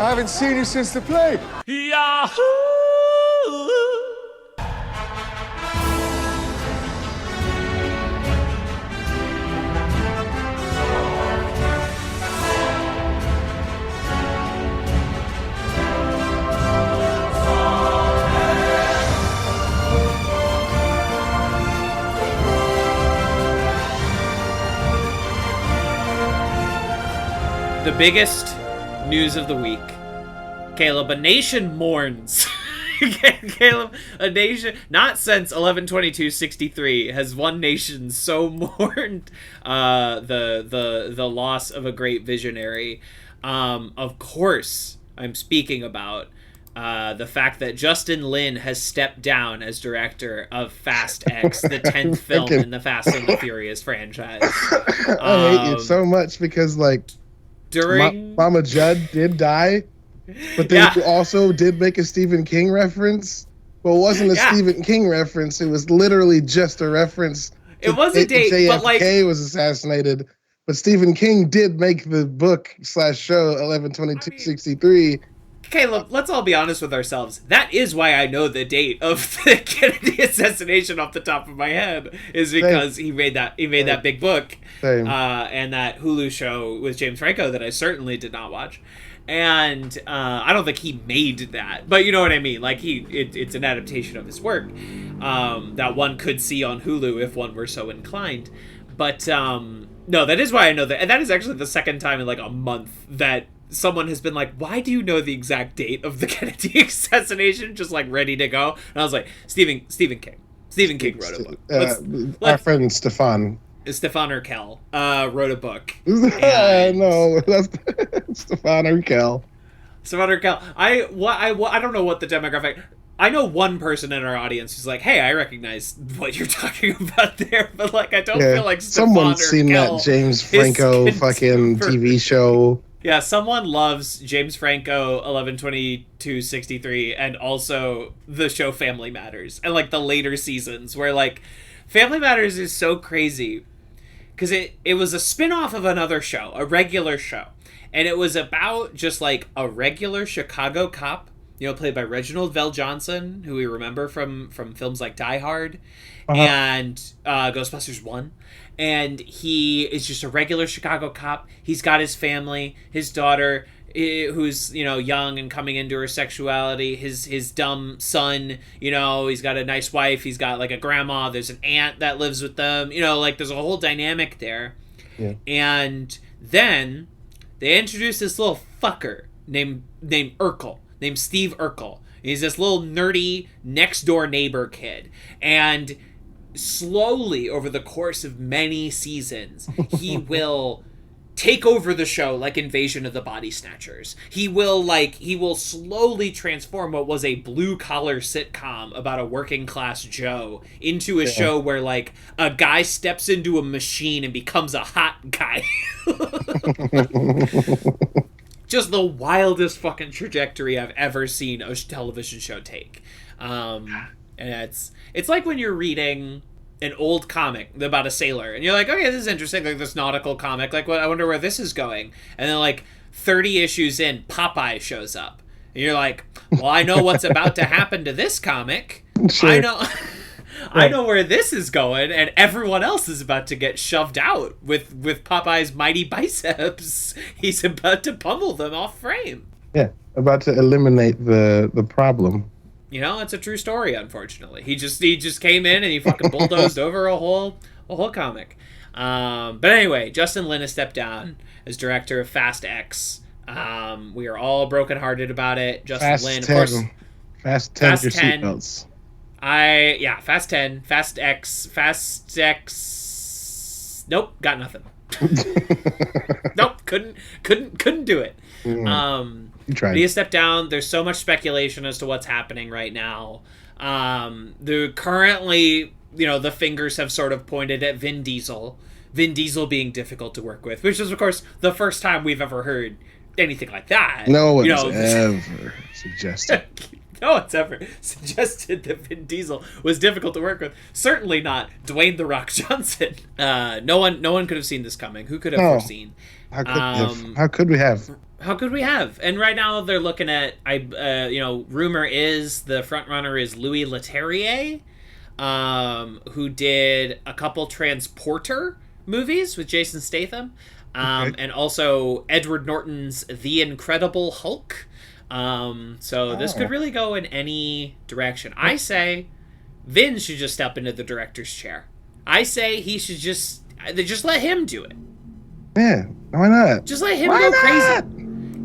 I haven't seen you since the play. Yahoo! The biggest news of the week. Caleb, a nation mourns. Caleb, a nation, not since 11/22/63 has one nation so mourned the loss of a great visionary. Of course, I'm speaking about the fact that Justin Lin has stepped down as director of Fast X, the 10th film in the Fast and the Furious franchise. I hate you so much because, like, during Mama Judd did die, but then you also did make a Stephen King reference. Well, it wasn't a Stephen King reference. It was literally just a reference. It was a date, JFK but like was assassinated. But Stephen King did make the book / show 11/22/63. Caleb, let's all be honest with ourselves. That is why I know the date of the Kennedy assassination off the top of my head, is because he made that big book, and that Hulu show with James Franco that I certainly did not watch. And I don't think he made that, but you know what I mean. Like it's an adaptation of his work that one could see on Hulu if one were so inclined. But no, that is why I know that, and that is actually the second time in like a month that someone has been like, why do you know the exact date of the Kennedy assassination? Just like ready to go. And I was like, Stephen King. Stephen King wrote a book. Our friend Stefan Urkel wrote a book. No, that's Stefan Urkel. Stefan Urkel. I don't know what the demographic. I know one person in our audience who's like, hey, I recognize what you're talking about there, but like I don't feel like Stefan someone's seen that James Franco fucking TV show. Yeah, someone loves James Franco 11/22/63 and also the show Family Matters and like the later seasons where like Family Matters is so crazy because it was a spin-off of another show, a regular show, and it was about just like a regular Chicago cop, you know, played by Reginald VelJohnson, who we remember from films like Die Hard and Ghostbusters 1. And he is just a regular Chicago cop. He's got his family, his daughter, who's, you know, young and coming into her sexuality, his dumb son, you know, he's got a nice wife, he's got like a grandma, there's an aunt that lives with them, you know, like there's a whole dynamic there. Yeah. And then they introduce this little fucker named Urkel, named Steve Urkel. He's this little nerdy next door neighbor kid. And slowly over the course of many seasons, he will take over the show like Invasion of the Body Snatchers. He will slowly transform what was a blue collar sitcom about a working class Joe into a show where like a guy steps into a machine and becomes a hot guy. Just the wildest fucking trajectory I've ever seen a television show take. And it's like when you're reading an old comic about a sailor, and you're like, okay, this is interesting, like this nautical comic, like, I wonder where this is going. And then like 30 issues in, Popeye shows up. And you're like, well, I know what's about to happen to this comic. Sure. I know where this is going, and everyone else is about to get shoved out with Popeye's mighty biceps. He's about to pummel them off frame. Yeah, about to eliminate the problem. You know, it's a true story, unfortunately. He just came in and he fucking bulldozed over a whole comic. But anyway, Justin Lin has stepped down as director of Fast X. We are all brokenhearted about it. Justin Lin, of course. Fast 10, your seatbelts. Fast 10, Fast X. Nope, got nothing. Nope, couldn't do it. But he has stepped down. There's so much speculation as to what's happening right now. Currently, you know, the fingers have sort of pointed at Vin Diesel. Vin Diesel being difficult to work with, which is, of course, the first time we've ever heard anything like that. No one's ever suggested. No one's ever suggested that Vin Diesel was difficult to work with. Certainly not Dwayne "The Rock" Johnson. No one could have seen this coming. Who could have foreseen? How could we have? How could we have? And right now they're looking at rumor is the front runner is Louis Leterrier, who did a couple Transporter movies with Jason Statham, and also Edward Norton's The Incredible Hulk. So this could really go in any direction. I say Vin should just step into the director's chair. I say he should just let him do it. Yeah, why not? Just let him go crazy.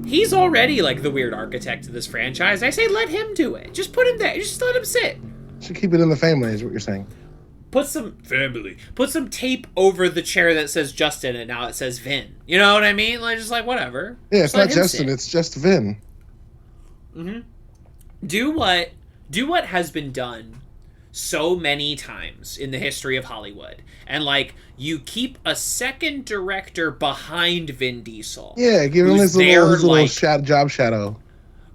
He's already like the weird architect of this franchise. I say let him do it. Just put him there. Just let him sit. Should keep it in the family, is what you're saying. Put some tape over the chair that says Justin, and now it says Vin. You know what I mean? Like just like whatever. Yeah, it's not Justin. It's just Vin. Mm-hmm. Do what has been done so many times in the history of Hollywood, and like you keep a second director behind Vin Diesel. Yeah, give him his little job shadow.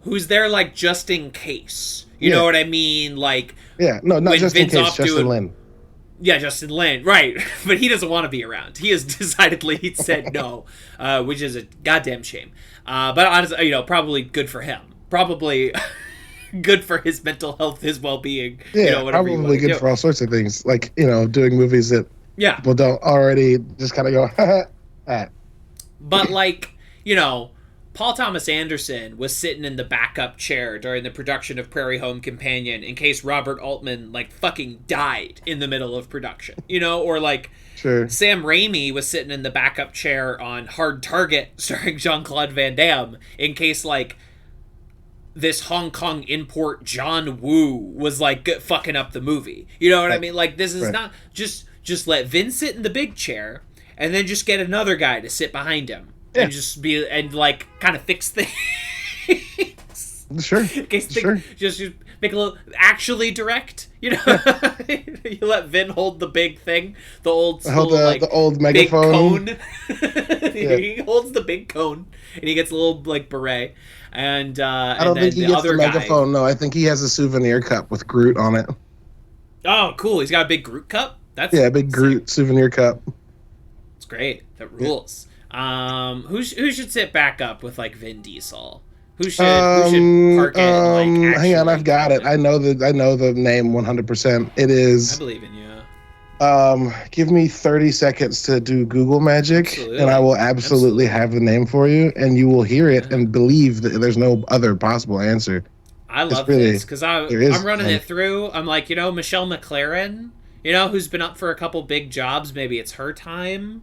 Who's there like just in case? You know what I mean? Like not just Vin's in case. Justin Lin. Yeah, Justin Lin, right? But he doesn't want to be around. He has decidedly said no, which is a goddamn shame. But honestly, probably good for him. Probably. Good for his mental health, his well-being. Yeah, probably good for all sorts of things, like doing movies that people don't already just kind of go. But like Paul Thomas Anderson was sitting in the backup chair during the production of Prairie Home Companion in case Robert Altman like fucking died in the middle of production, or like Sam Raimi was sitting in the backup chair on Hard Target starring Jean-Claude Van Damme in case like this Hong Kong import John Woo was like fucking up the movie. You know what I mean? Like this is not just let Vin sit in the big chair and then just get another guy to sit behind him and just be and like kind of fix things. Sure. Just make a little actually direct. You let Vin hold the big thing, the old school the old megaphone. Big cone. He holds the big cone and he gets a little like beret. And I don't think he gets the megaphone. No, I think he has a souvenir cup with Groot on it. Oh, cool! He's got a big Groot cup. That's big Groot souvenir cup. It's great. That rules. Yeah. Who should sit back up with like Vin Diesel? Who should park it? And, hang on, I've got it. I know the name 100%. It is. I believe in you. Give me 30 seconds to do Google magic, and I will absolutely have the name for you, and you will hear it and believe that there's no other possible answer. I love this because I'm running it through. I'm like, Michelle McLaren, who's been up for a couple big jobs. Maybe it's her time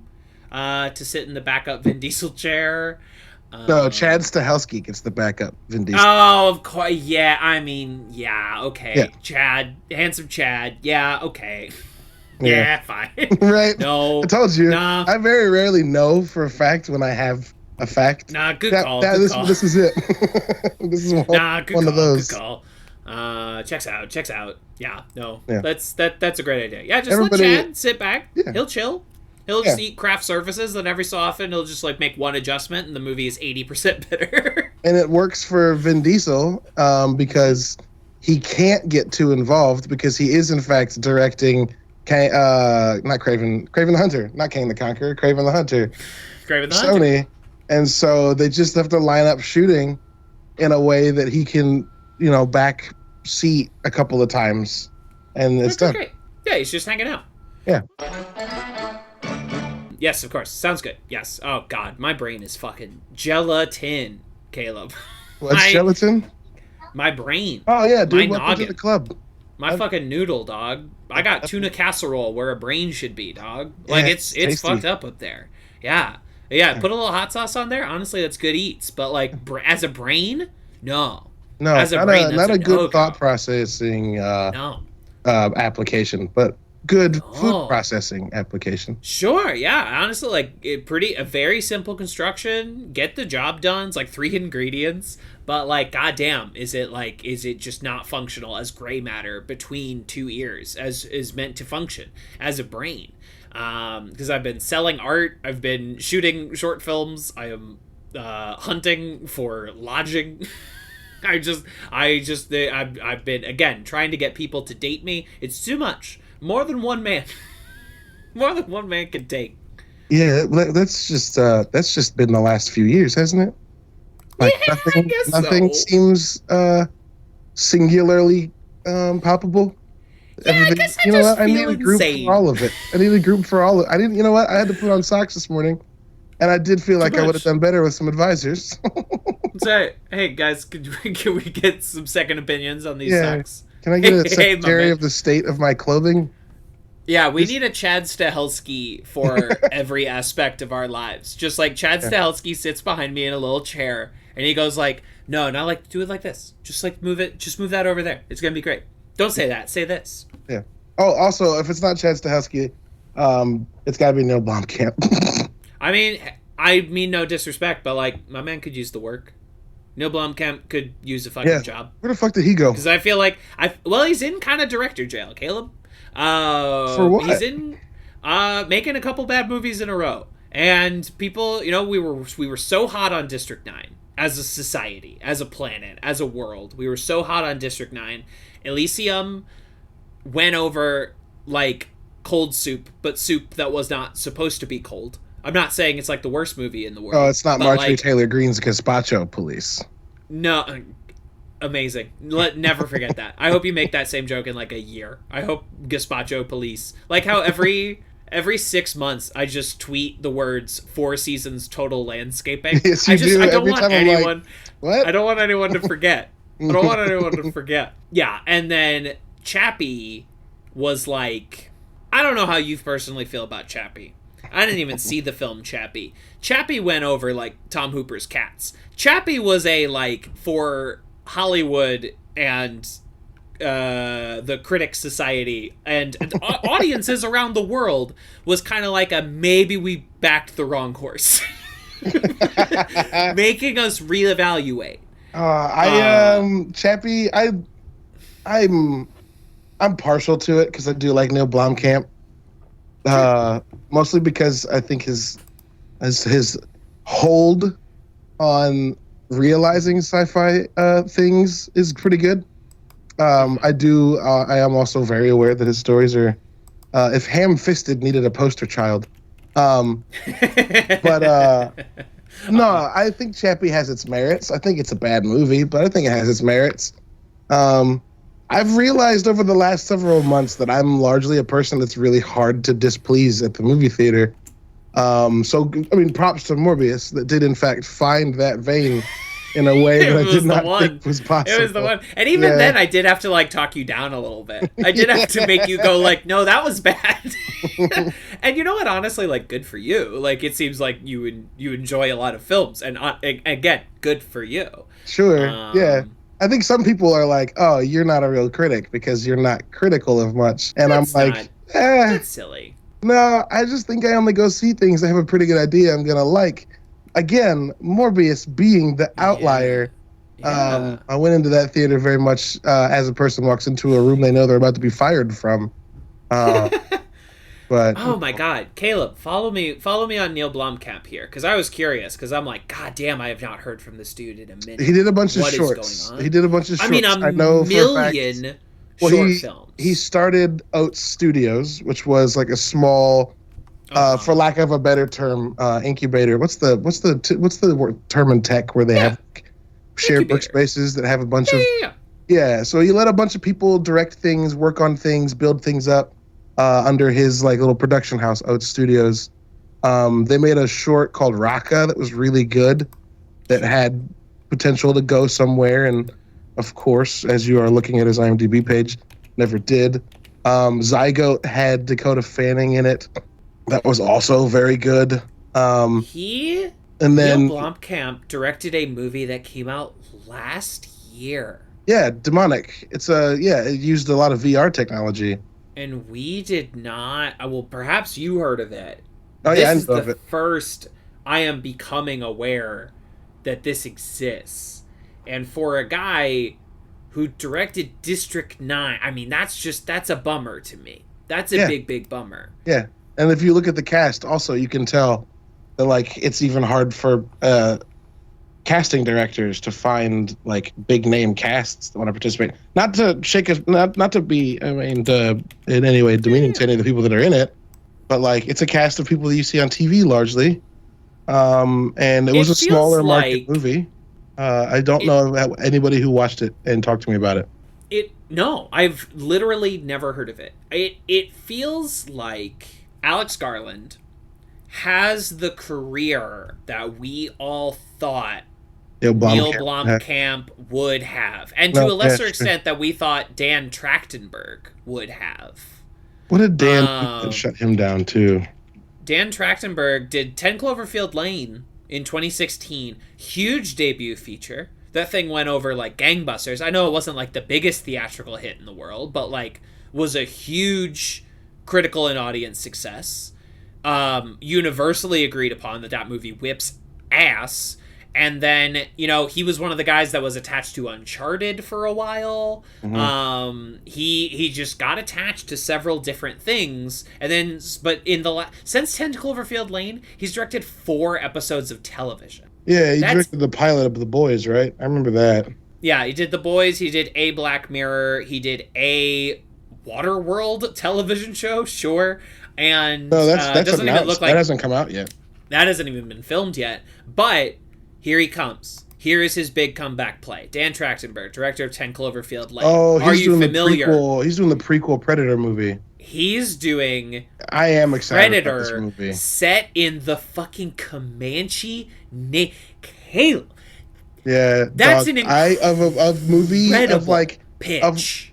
to sit in the backup Vin Diesel chair. No, Chad Stahelski gets the backup Vin Diesel. Oh, of course. Yeah, I mean, okay. Yeah. Chad, handsome Chad. Yeah, okay. Yeah, fine. Right? No. I told you. Nah. I very rarely know for a fact when I have a fact. Nah, good call. This is it. This is one of those. Good call. Checks out. Yeah, no. Yeah. That's a great idea. Yeah, just let Chad sit back. Yeah. He'll chill. He'll just eat craft services, and every so often he'll just like make one adjustment, and the movie is 80% better. And it works for Vin Diesel because he can't get too involved because he is in fact directing. Not Craven the Hunter, not King the Conqueror, Craven the Hunter. Craven the Sony. Hunter. And so they just have to line up shooting in a way that he can, back seat a couple of times. And it's done. Great. Yeah, he's just hanging out. Yeah. Yes, of course. Sounds good. Yes. Oh, God. My brain is fucking gelatin, Caleb. What's gelatin? My brain. Oh, yeah, dude. Welcome to the club. My fucking noodle, dog. I got tuna casserole where a brain should be, dog. Like, it's fucked up there. Yeah. Put a little hot sauce on there. Honestly, that's good eats. But, like, as a brain, no. No, as a brain, not a good thought processing application, but good food processing application. Sure, yeah. Honestly, like, a very simple construction. Get the job done. It's like 3 ingredients. But, like, goddamn, is it just not functional as gray matter between 2 ears as is meant to function as a brain? Because I've been selling art. I've been shooting short films. I am hunting for lodging. I've been, again, trying to get people to date me. It's too much. More than one man. More than one man can take. Yeah, that's just been the last few years, hasn't it? Like Yeah, I guess nothing so. seems singularly palpable. Yeah, I Everything, guess I you know just what? I feel need a group for insane. all of it. I need a group for all of. I didn't. You know what? I had to put on socks this morning, and I did feel Too like I would have much. done better with some advisors. So, hey guys, can we get some second opinions on these Yeah. socks? Can I get Hey, a hey, my secretary man. of the state of my clothing? Yeah, we Just need a Chad Stahelski for every aspect of our lives. Just like Chad yeah, Stahelski sits behind me in a little chair and he goes like, "No, not like do it like this. Just like move it. Just move that over there. It's gonna be great. Don't say that. Say this." yeah. Oh, also, if it's not Chad Stahelski, it's got to be Neil Blomkamp. I mean, I mean no disrespect, but like my man could use the work. Neil Blomkamp could use a Yeah. fucking job Where the fuck did he go? because I feel like he's in kind of director jail, Caleb. For He's what? in making a couple bad movies in a row, and people, we were so hot on District 9 as a society, as a planet, as a world. We were so hot on District 9. Elysium went over like cold soup, but soup that was not supposed to be cold. I'm not saying it's like the worst movie in the Oh, world, it's not but Marjorie like Taylor Greene's Gazpacho Police. no, amazing. Never forget that. I hope you make that same joke in like a year. I hope Gazpacho Police, like how every 6 months I just tweet the words Four Seasons Total Landscaping. Yes, you do. I don't Every want time I'm like, anyone. I what? don't want anyone to forget. I don't want anyone to forget. Yeah, and then Chappie was like, I don't know how you personally feel about Chappie. I didn't even see the film Chappie. Chappie went over like Tom Hooper's Cats. Chappie was a like for Hollywood and the Critics Society and audiences around the world was kind of like a maybe we backed the wrong horse, making us reevaluate. Chappie, I'm partial to it because I do like Neil Blomkamp. Mostly because I think his hold on realizing sci-fi things is pretty good. I am also very aware that his stories are, if Ham-Fisted needed a poster child. But no, I think Chappie has its merits. I think it's a bad movie, but I think it has its merits. I've realized over the last several months that I'm largely a person that's really hard to displease at the movie theater. So, I mean, props to Morbius that did, in fact, find that vein in a way that I did not think was possible. It was the one. And even then, I did have to, like, talk you down a little bit. I did have to make you go, like, no, that was bad. And you know what? Honestly, like, good for you. Like, it seems like you enjoy a lot of films. And, again, good for you. Sure, yeah. I think some people are like, oh, you're not a real critic because you're not critical of much. And I'm like, that's silly. No, I just think I only go see things I have a pretty good idea I'm going to like. Again, Morbius being the outlier. Yeah. I went into that theater very much as a person walks into a room they know they're about to be fired from. But oh my God, Caleb, follow me on Neil Blomkamp here, because I was curious, because I'm like, God damn, I have not heard from this dude in a minute. He did a bunch of What shorts. is going on? He did a bunch of shorts. I mean, I know million for a fact, short films. He started Oats Studios, which was like a small, for lack of a better term, incubator. What's the word, term in tech where they have shared Incubator. workspaces that have a bunch of Yeah. So he let a bunch of people direct things, work on things, build things up under his like little production house, Oats Studios. They made a short called Raka that was really good, that had potential to go somewhere, and of course, as you are looking at his IMDb page, never did. Zygote had Dakota Fanning in it. That was also very good. Neil Neil Blomkamp directed a movie that came out last year. Yeah, Demonic. It used a lot of VR technology. And we did not. Well, perhaps you heard of it. Oh, this yeah, I is know the of it. first I am becoming aware that this exists. And for a guy who directed District 9, I mean, that's a bummer to me. That's a big, big bummer. Yeah. And if you look at the cast, also, you can tell that, like, it's even hard for casting directors to find, like, big-name casts that want to participate. Not to be, in any way demeaning to any of the people that are in it, but, like, it's a cast of people that you see on TV largely. And it was a smaller market movie. I don't know anybody who watched it and talked to me about it. No, I've literally never heard of it. It feels like Alex Garland has the career that we all thought Neil Blomkamp would have, and to a lesser extent that we thought Dan Trachtenberg would have. What did Dan shut him down too? Dan Trachtenberg did 10 Cloverfield Lane in 2016. Huge debut feature. That thing went over like gangbusters. I know it wasn't like the biggest theatrical hit in the world, but like was a huge critical and audience success. Universally agreed upon that movie whips ass. And then, he was one of the guys that was attached to Uncharted for a while. Mm-hmm. He just got attached to several different things. And then, but since 10 Cloverfield Lane, he's directed 4 episodes of television. Yeah, he directed the pilot of The Boys, right? I remember that. Yeah, he did The Boys, he did a Black Mirror, he did a Waterworld television show, sure. And no, that doesn't even look like that hasn't come out yet. That hasn't even been filmed yet. But here he comes. Here is his big comeback play. Dan Trachtenberg, director of 10 Cloverfield Lane. Oh, he's doing the prequel Predator movie. He's doing I am excited Predator about this movie. Set in the fucking Comanche Caleb. Yeah, that's dog, an of movie of like pitch.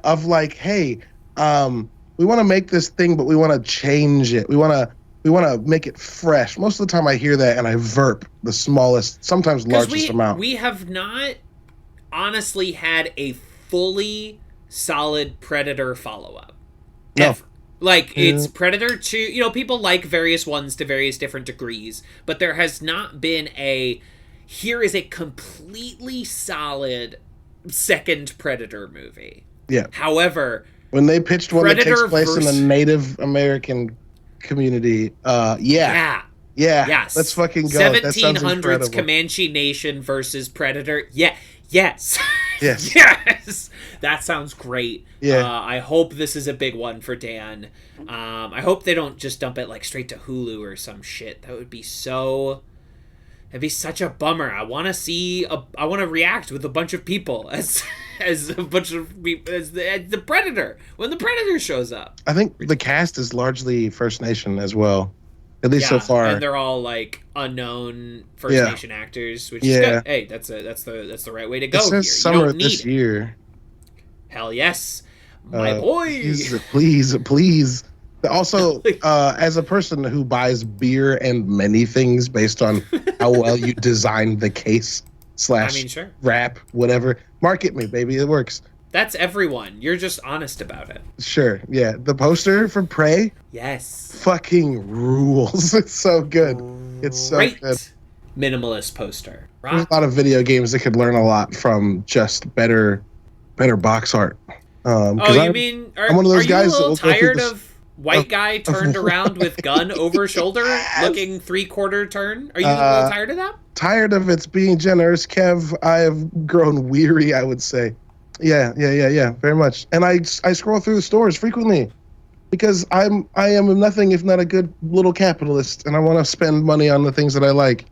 Of like, hey, we want to make this thing, but we want to change it. We want to make it fresh. Most of the time I hear that and I verp the smallest, sometimes largest amount. We have not honestly had a fully solid Predator follow-up. No. Ever. Like, it's Predator 2. People like various ones to various different degrees, but there has not been here is a completely solid second Predator movie. Yeah. However, when they pitched one that takes place in the Native American community, yes. Let's fucking go. 1700s Comanche Nation versus Predator. Yes. Yes. Yes. That sounds great. Yeah. I hope this is a big one for Dan. I hope they don't just dump it like straight to Hulu or some shit. That would be it'd be such a bummer. I want to react with a bunch of people as a bunch of people as the Predator when the Predator shows up. I think the cast is largely First Nation as well, at least so far. And they're all like unknown First Nation actors, which is good. Hey, that's the right way to go. It says summer this year. Hell yes, my boy. Please. Also, as a person who buys beer and many things based on how well you designed the case / wrap, whatever, market me, baby. It works. That's everyone. You're just honest about it. Sure, yeah. The poster for Prey? Yes. Fucking rules. It's so good. It's so good. Minimalist poster. Right? There's a lot of video games that could learn a lot from just better box art. I'm one of those guys a little tired of white guy turned around with gun over shoulder, looking 3/4 turn? Are you a little tired of that? Tired of its being generous, Kev. I have grown weary, I would say. Yeah, very much. And I scroll through the stores frequently because I am nothing if not a good little capitalist, and I want to spend money on the things that I like.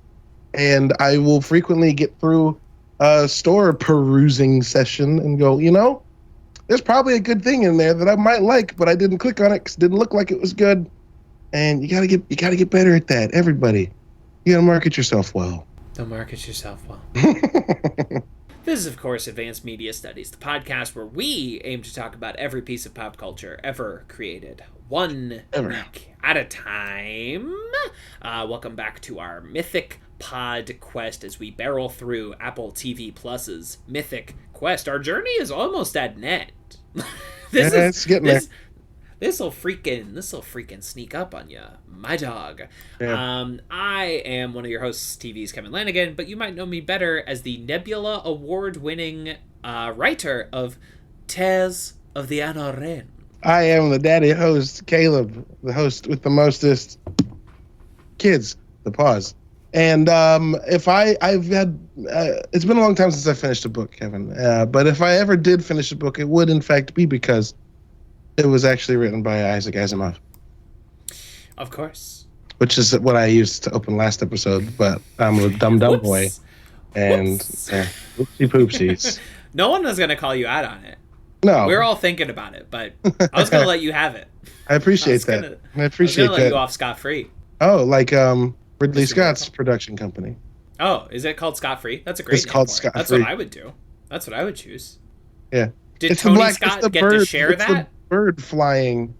And I will frequently get through a store perusing session and go, there's probably a good thing in there that I might like, but I didn't click on it because it didn't look like it was good. And you gotta get better at that. Everybody, you gotta market yourself well. Don't market yourself well. This is, of course, Advanced Media Studies, the podcast where we aim to talk about every piece of pop culture ever created, one week at a time. Welcome back to our Mythic PodQuest as we barrel through Apple TV Plus's Mythic Quest. Our journey is almost at net. It's getting there. This'll freaking sneak up on you, my dog. Yeah. I am one of your hosts, TV's Kevin Lanigan, but you might know me better as the Nebula Award-winning writer of Tales of the Anna Wren. I am the daddy host, Caleb, the host with the mostest kids. The pause. And if I've had, it's been a long time since I finished a book, Kevin. But if I ever did finish a book, it would in fact be because it was actually written by Isaac Asimov. Of course. Which is what I used to open last episode, but I'm a dumb boy. And Whoops. whoopsie poopsies. No one was gonna call you out on it. No, We were all thinking about it, but I was gonna let you have it. I appreciate that. I I was gonna appreciate let you that. off scot free. Oh, like Ridley Mr. Scott's Miracle. production company. Oh, is it called Scot Free? That's a great It's name called for it. Scot That's Free. what I would do. That's what I would choose. Yeah. Did It's Tony it's Scott the get bird, to share it's that? The bird flying.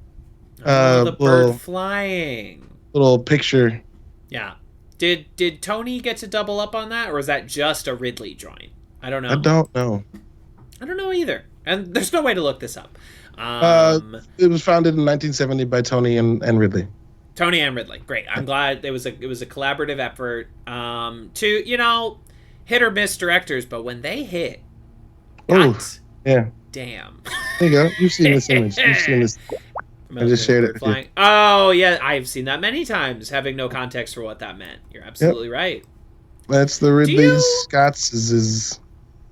Oh, the bird Little flying. little picture. Yeah. Did Tony get to double up on that, or is that just a Ridley joint? I don't know. I don't know. I don't know either. And there's no way to look this up. It was founded in 1970 by Tony and Ridley. Tony and Ridley. Great. I'm glad it was a collaborative effort. To hit or miss directors, but when they hit, Oh, God yeah. damn. There you go. You've seen this image. You've seen this. I just shared it with you. Flying. Oh yeah, I've seen that many times, having no context for what that meant. You're absolutely right. That's the Ridley Scott's.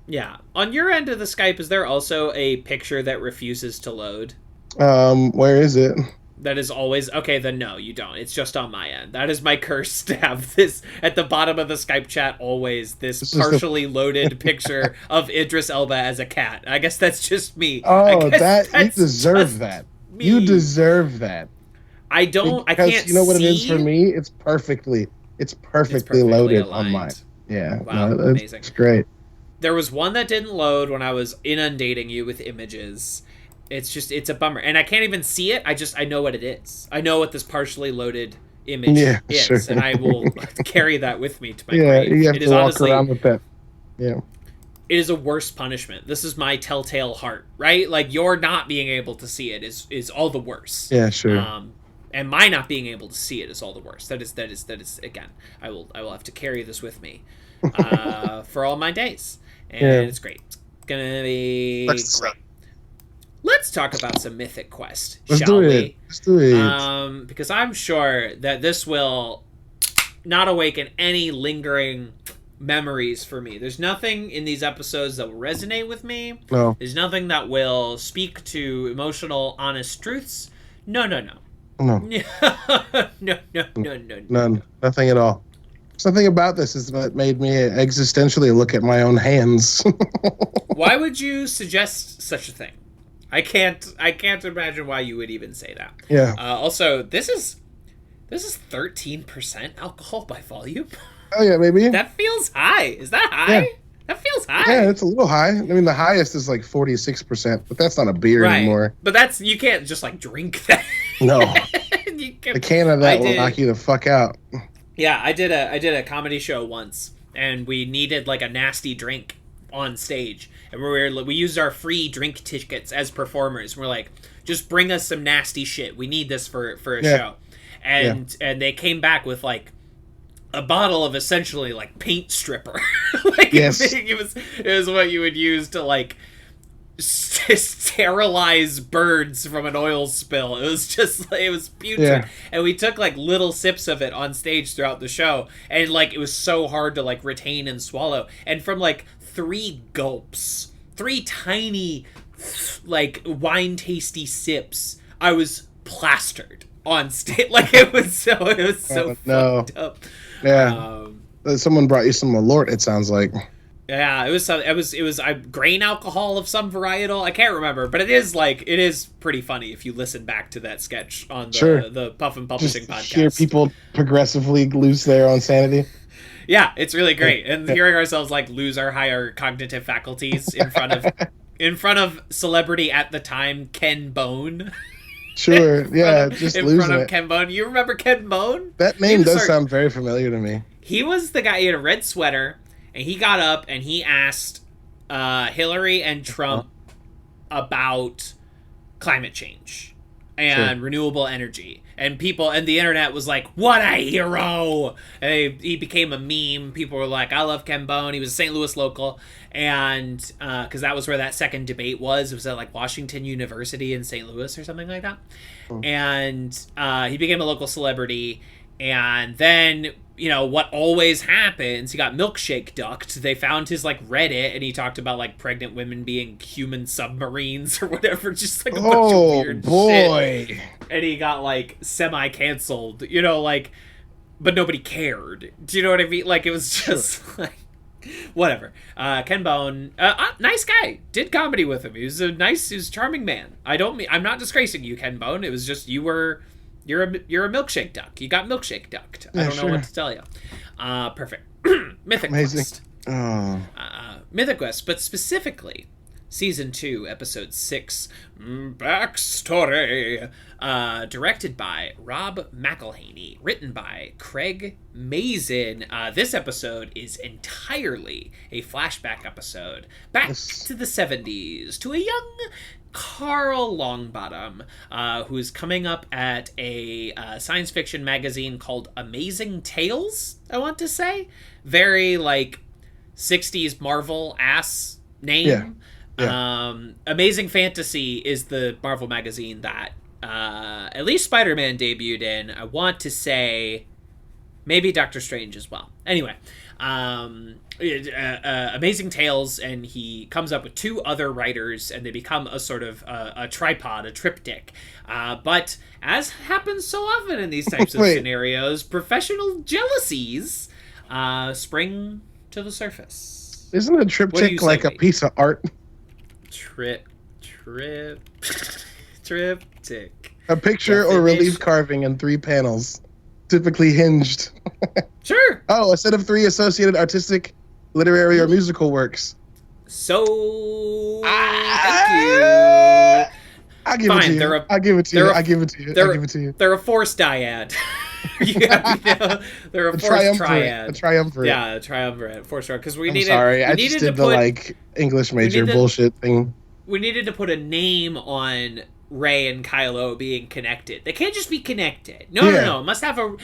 Yeah. On your end of the Skype, is there also a picture that refuses to load? Where is it? That is always okay. Then no, you don't. It's just on my end. That is my curse to have this at the bottom of the Skype chat. Always this partially loaded picture of Idris Elba as a cat. I guess that's just me. Oh, you deserve that. Me. You deserve that. I don't. Because I can't. You know what see? it is for me? It's perfectly loaded aligned. on mine. Yeah. Wow, no, amazing. It's great. There was one that didn't load when I was inundating you with images. It's a bummer, and I can't even see it. I know what it is. I know what this partially loaded image is, sure. and I will carry that with me to my Yeah, grave. you have It to is walk honestly, around with that. Yeah. it is a worse punishment. This is my telltale heart, right? Like your not being able to see it is all the worse. Yeah, sure. And my not being able to see it is all the worse. That is again. I will have to carry this with me for all my days, and it's great. It's gonna be great. Let's talk about some Mythic Quest, shall we? Let's do it. Because I'm sure that this will not awaken any lingering memories for me. There's nothing in these episodes that will resonate with me. No. There's nothing that will speak to emotional, honest truths. No. No. No. None. Nothing at all. Something about this is what made me existentially look at my own hands. Why would you suggest such a thing? I can't imagine why you would even say that. Yeah. Also, this is 13% alcohol by volume. Oh yeah, maybe. That feels high. Is that high? Yeah. That feels high. Yeah, it's a little high. I mean, the highest is like 46%, but that's not a beer anymore. But you can't just like drink that. No. The can of that will knock you the fuck out. Yeah, I did a comedy show once, and we needed like a nasty drink on stage, and we used our free drink tickets as performers. We're like, just bring us some nasty shit. We need this for a show, and they came back with like a bottle of essentially like paint stripper. Like yes. it was what you would use to like sterilize birds from an oil spill. It was putrid. Yeah. And we took like little sips of it on stage throughout the show, and like it was so hard to like retain and swallow. And from like 3 gulps, 3 tiny like wine tasty sips, I was plastered on stage. Like it was so fucked up. Yeah. Someone brought you some Malort, it sounds like. Yeah, it was grain alcohol of some varietal. I can't remember, but it is pretty funny if you listen back to that sketch on the Puffin Publishing podcast. Hear people progressively lose their own sanity. Yeah, it's really great, and hearing ourselves like lose our higher cognitive faculties in front of celebrity at the time Ken Bone. Sure, yeah, just losing it. In front of Ken Bone. You remember Ken Bone? That name does sound very familiar to me. He was the guy. He had a red sweater. And he got up and he asked Hillary and Trump about climate change and renewable energy. And the internet was like, what a hero! And he became a meme. People were like, I love Ken Bone. He was a St. Louis local. And because that was where that second debate was. It was at like Washington University in St. Louis or something like that. And he became a local celebrity. And then, what always happens, he got milkshake ducked. They found his, like, Reddit, and he talked about, like, pregnant women being human submarines or whatever. Just, like, a bunch of weird shit. And he got, like, semi-canceled, but nobody cared. Do you know what I mean? Like, it was just, like... Whatever. Ken Bone, nice guy. Did comedy with him. He was a charming man. I'm not disgracing you, Ken Bone. It was just you're a milkshake duck. You got milkshake ducked. I don't know what to tell you. Perfect. Mythic Quest. Oh. Mythic Quest, but specifically Season 2, Episode 6, Backstory, directed by Rob McElhaney, written by Craig Mazin. This episode is entirely a flashback episode back to the 70s, to a young Carl Longbottom, who is coming up at a science fiction magazine called Amazing Tales, I want to say. Very, 60s Marvel-ass name. Yeah. Yeah. Amazing Fantasy is the Marvel magazine that at least Spider-Man debuted in. I want to say maybe Doctor Strange as well. Anyway, Amazing Tales, and he comes up with 2 other writers, and they become a sort of a tripod, a triptych. But as happens so often in these types of scenarios, professional jealousies spring to the surface. Isn't a triptych like a piece of art? Triptych. A picture or relief carving in 3 panels, typically hinged. Sure. Oh, a set of 3 associated artistic, literary, or musical works. So, thank you. I'll give it to you. I'll give it to you. I'll give it to you. They're a force dyad. They're a force triad. A triumvirate. Yeah, a triumvirate. Force triad. Because I just did the English major bullshit thing. We needed to put a name on Rey and Kylo being connected. They can't just be connected. No. It must have a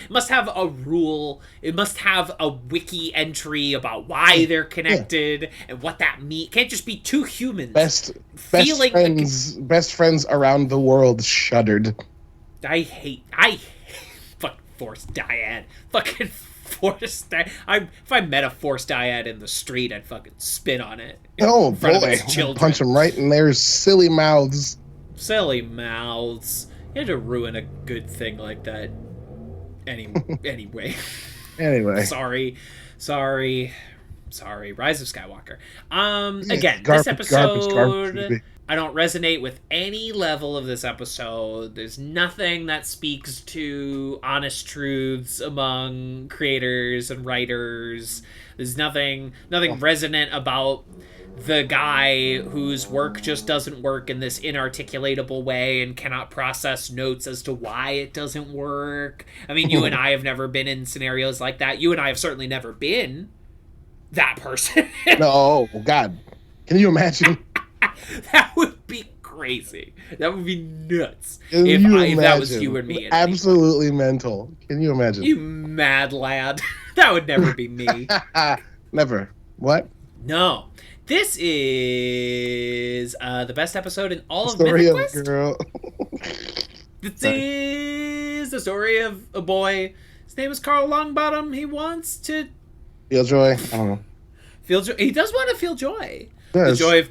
rule. It must have a wiki entry about why they're connected and what that means. It can't just be 2 humans. Best friends around the world shuddered. I hate fuck force dyad. Fucking force dyad. If I met a force dyad in the street, I'd fucking spit on it. Oh boy! Punch them right in their silly mouths. Silly mouths. You had to ruin a good thing like that. Anyway. Sorry. Rise of Skywalker. Again, this episode, I don't resonate with any level of this episode. There's nothing that speaks to honest truths among creators and writers. There's nothing resonant about the guy whose work just doesn't work in this inarticulatable way and cannot process notes as to why it doesn't work. I mean, you and I have never been in scenarios like that. You and I have certainly never been that person. No, God. Can you imagine? That would be crazy. That would be nuts. If that was you and me. Absolutely mental. Can you imagine? You mad lad. That would never be me. Never. What? No. This is the best episode in all of Mythic Quest. Girl. This is the story of a boy. His name is Carl Longbottom. He wants to feel joy. I don't know. Feel joy. He does want to feel joy. The joy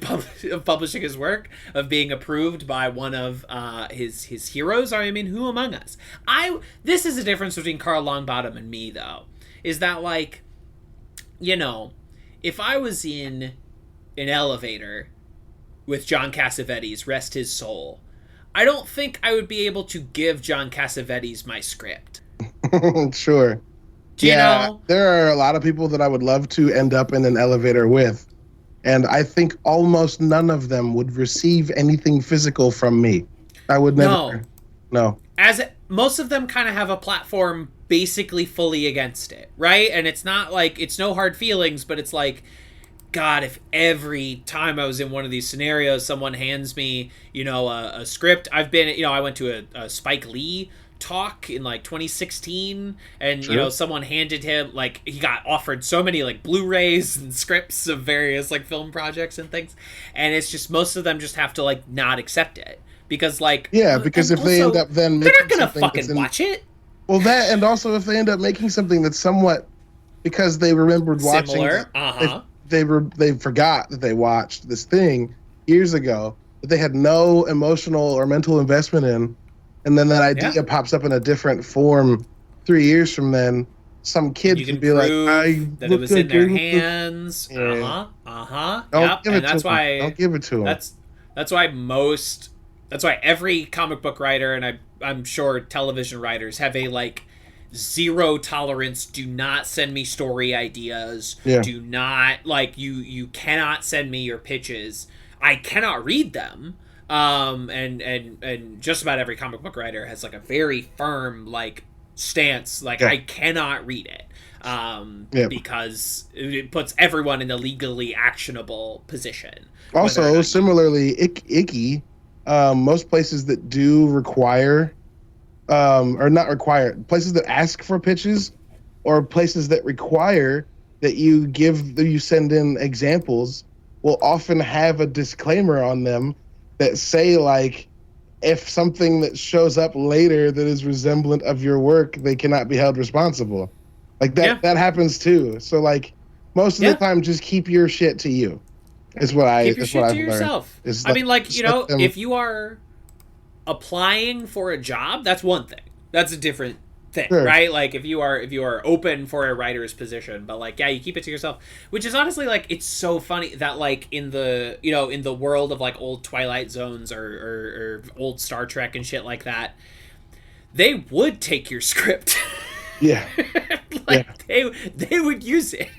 of publishing his work, of being approved by one of his heroes. I mean, who among us? This is the difference between Carl Longbottom and me, though, is that if I was in an elevator with John Cassavetes, rest his soul, I don't think I would be able to give John Cassavetes my script. Sure. Do you know? There are a lot of people that I would love to end up in an elevator with. And I think almost none of them would receive anything physical from me. I would never. No. Most of them kind of have a platform basically fully against it, right? And it's not it's no hard feelings, but it's God, if every time I was in one of these scenarios, someone hands me, a script. I've been, I went to a Spike Lee talk in 2016, and sure. Someone handed him he got offered so many Blu-rays and scripts of various film projects and things, and it's just most of them just have to not accept it because because if they end up then they're not gonna fucking watch it. Well, that, and also if they end up making something that's somewhat because they remembered similar, watching they forgot that they watched this thing years ago that they had no emotional or mental investment in. And then that idea pops up in a different form 3 years from then. some kid You can can be like, prove I that it look was in their good with the hands. yeah. Don't Yep. give And it to that's him. why Don't give it to him. that's why most that's why every comic book writer, and I'm sure television writers have a like zero tolerance. Do not send me story ideas. Yeah. Do not like you cannot send me your pitches. I cannot read them. And just about every comic book writer has like a very firm like stance. Like, Yeah. I cannot read it. Yeah. Because it puts everyone in a legally actionable position. Also, similarly, icky. Most places that do require, or not require, places that ask for pitches, or places that require that you send in examples, will often have a disclaimer on them that say like, if something that shows up later that is resemblant of your work, they cannot be held responsible. Like that. Yeah. That happens too. So like, most of the time, just keep your shit to you. Is what keep your shit to I've yourself. learned. I mean, like, if you are applying for a job, that's one thing. That's a different thing, Sure. right? Like, if you are open for a writer's position, but like, yeah, you keep it to yourself. Which is honestly like, it's so funny that like in the world of like old Twilight Zones or old Star Trek and shit like that, they would take your script. Yeah. Like, they would use it.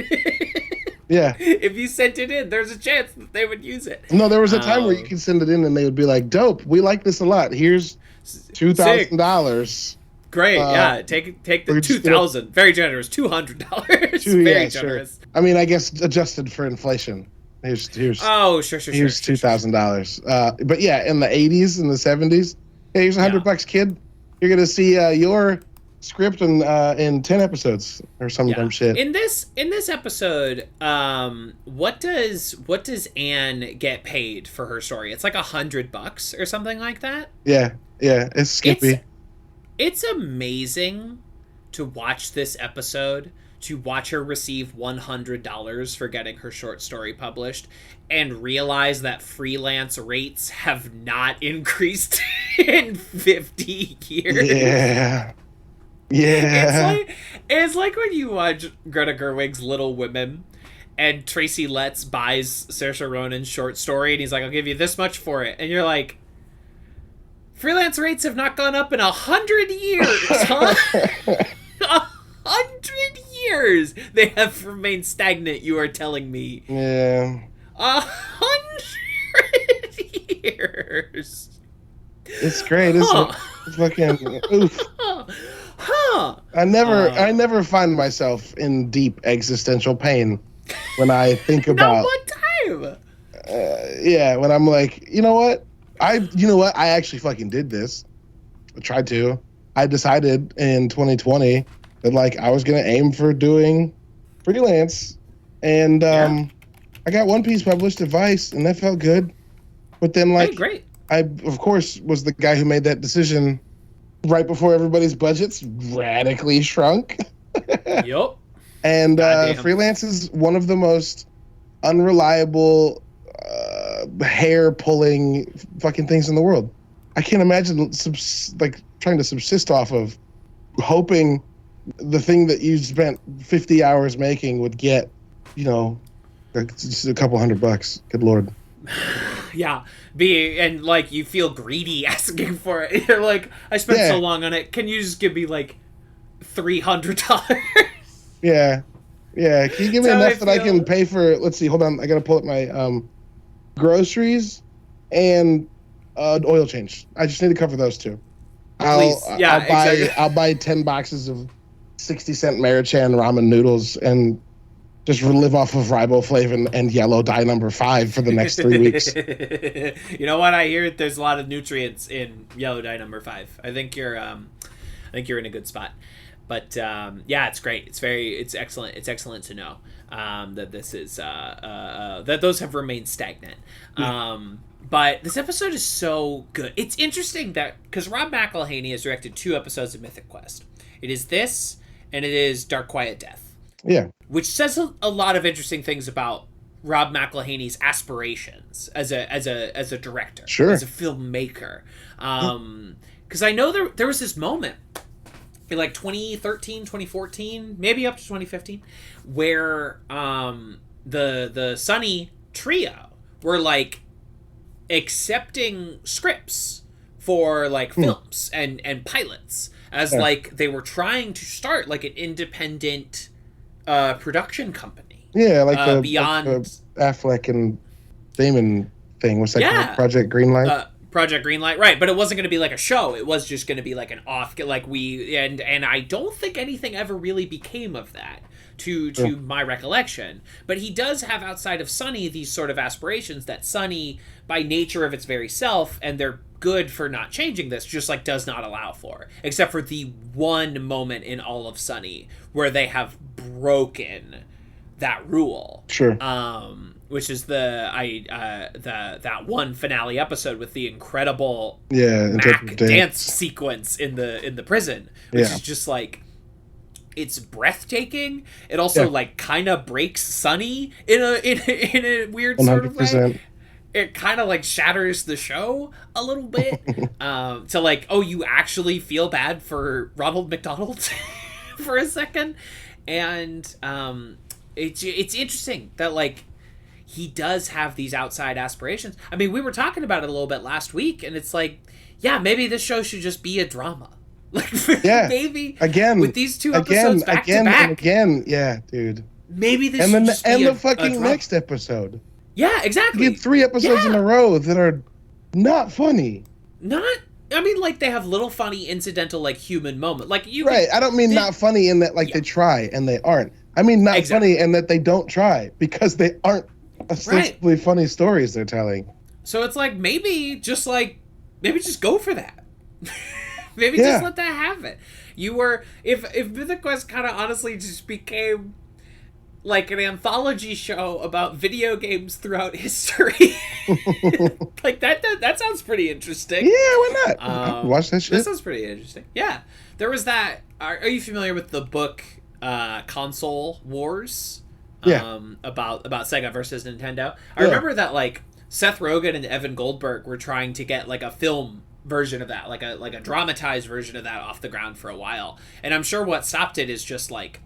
Yeah. If you sent it in, there's a chance that they would use it. No, there was a time where you could send it in and they would be like, "Dope, we like this a lot. Here's $2,000." Great, yeah. Take the 2,000. Very generous. $200. Very generous. Sure. I mean, I guess adjusted for inflation. Here's oh, sure. Here's $2,000. But yeah, in the 80s and the 70s, hey, here's $100, kid. You're gonna see your script in 10 episodes or some dumb shit. In this episode, what does Anne get paid for her story? It's like $100 or something like that. Yeah, it's skippy. It's amazing to watch this episode, to watch her receive $100 for getting her short story published, and realize that freelance rates have not increased in 50 years. Yeah. It's like when you watch Greta Gerwig's Little Women and Tracy Letts buys Saoirse Ronan's short story and he's like, I'll give you this much for it. And you're like, freelance rates have not gone up in 100 years, huh? 100 years! They have remained stagnant, you are telling me. Yeah. 100 years! It's great, isn't it? It's fucking oof. I never find myself in deep existential pain when I think about. Not one time. When I'm like, you know what? I actually fucking did this. I tried to. I decided in 2020 that like I was gonna aim for doing freelance, and I got one piece published at Vice, and that felt good. But then like, great. I of course was the guy who made that decision right before everybody's budgets radically shrunk. Yup. And freelance is one of the most unreliable, hair-pulling fucking things in the world. I can't imagine trying to subsist off of hoping the thing that you spent 50 hours making would get, just a couple $100. Good Lord. Yeah, and like you feel greedy asking for it. You're like, I spent so long on it. Can you just give me like $300? Yeah. Can you give me enough that I can pay for? Let's see. Hold on. I gotta pull up my groceries and oil change. I just need to cover those two. I'll buy 10 boxes of 60-cent Marichan ramen noodles and just live off of riboflavin and yellow dye number 5 for the next 3 weeks. You know what? I hear there's a lot of nutrients in yellow dye number 5. I think you're in a good spot. But it's great. It's excellent. It's excellent to know that this is that those have remained stagnant. But this episode is so good. It's interesting that because Rob McElhenney has directed 2 episodes of Mythic Quest. It is this, and it is Dark Quiet Death. Yeah. Which says a lot of interesting things about Rob McElhenney's aspirations as a director, sure, as a filmmaker. Because I know there was this moment in like 2013, 2014, maybe up to 2015, where the Sunny trio were like accepting scripts for like films and pilots as like they were trying to start like an independent production company. Yeah, like the beyond Affleck and Damon thing. What's that called? Project Greenlight. Project Greenlight, right? But it wasn't going to be like a show. It was just going to be like an off, like and I don't think anything ever really became of that, to my recollection. But he does have, outside of Sunny, these sort of aspirations that Sunny, by nature of its very self, and they're good for not changing this, just like does not allow for, except for the one moment in all of Sunny where they have broken that rule. Sure. Which is that one finale episode with the incredible Mac dance sequence in the prison, which is just like, it's breathtaking. It also like kind of breaks Sunny in a weird 100%. Sort of way. It kind of like shatters the show a little bit to like, oh, you actually feel bad for Ronald McDonald for a second, and it's interesting that like he does have these outside aspirations. I mean, we were talking about it a little bit last week, and it's like, yeah, maybe this show should just be a drama. Like, maybe again with these two episodes back to back. Again, yeah, dude. Maybe this should just be the fucking next episode. Yeah, exactly. You get 3 episodes in a row that are not funny. I mean, like, they have little funny incidental, like, human moment. Like, you right. I don't mean not funny in that, like, they try and they aren't. I mean not funny in that they don't try because they aren't ostensibly funny stories they're telling. So it's like, maybe just go for that. Maybe just let that happen. If Mythic Quest kind of honestly just became like an anthology show about video games throughout history, like that sounds pretty interesting. Yeah, why not? Watch that shit. That sounds pretty interesting. Yeah, there was that. Are you familiar with the book Console Wars? About Sega versus Nintendo. I remember that like Seth Rogen and Evan Goldberg were trying to get like a film version of that, like a dramatized version of that off the ground for a while. And I'm sure what stopped it is just like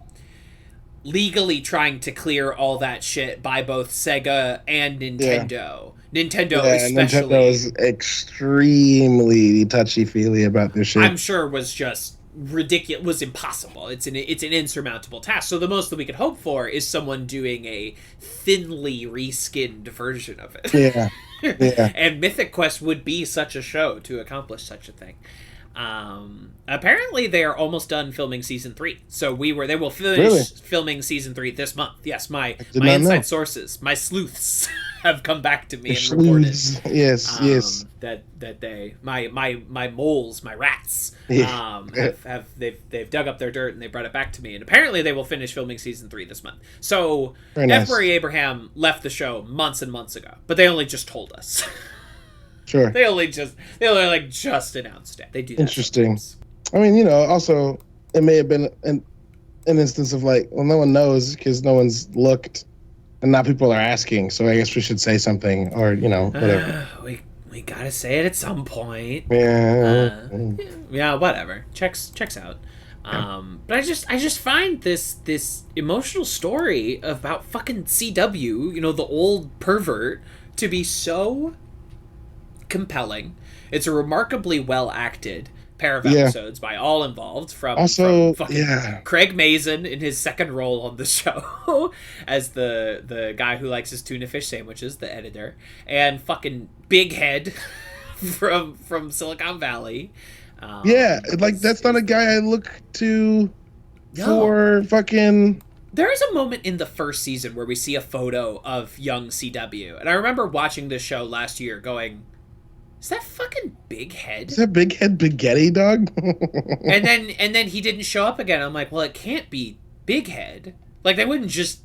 legally trying to clear all that shit by both Sega and Nintendo. Nintendo especially. Nintendo is extremely touchy-feely about this shit. I'm sure was just ridiculous, was impossible. It's an insurmountable task. So the most that we could hope for is someone doing a thinly reskinned version of it. Yeah. And Mythic Quest would be such a show to accomplish such a thing. Apparently they are almost done filming season 3. So they will finish filming season 3 this month. Yes, my inside sources, my sleuths have come back to me and reported. Yes. That they my moles, my rats, they've dug up their dirt and they brought it back to me, and apparently they will finish filming season 3 this month. So F. Murray Abraham left the show months and months ago, but they only just told us. Sure. They only just announced it. They do that. Interesting. Sometimes. I mean, also it may have been an instance of like, well, no one knows because no one's looked, and now people are asking. So I guess we should say something, or whatever. We gotta say it at some point. Yeah. Whatever. Checks out. But I just find this emotional story about fucking CW, the old pervert, to be so compelling. It's a remarkably well acted pair of episodes by all involved, from fucking Craig Mazin in his second role on the show as the guy who likes his tuna fish sandwiches, the editor, and fucking Big Head from Silicon Valley. That's not a guy I look to for fucking. There is a moment in the first season where we see a photo of young CW, and I remember watching this show last year going, is that fucking Big Head? Is that Big Head Spaghetti, dog? and then he didn't show up again. I'm like, well, it can't be Big Head. Like, they wouldn't just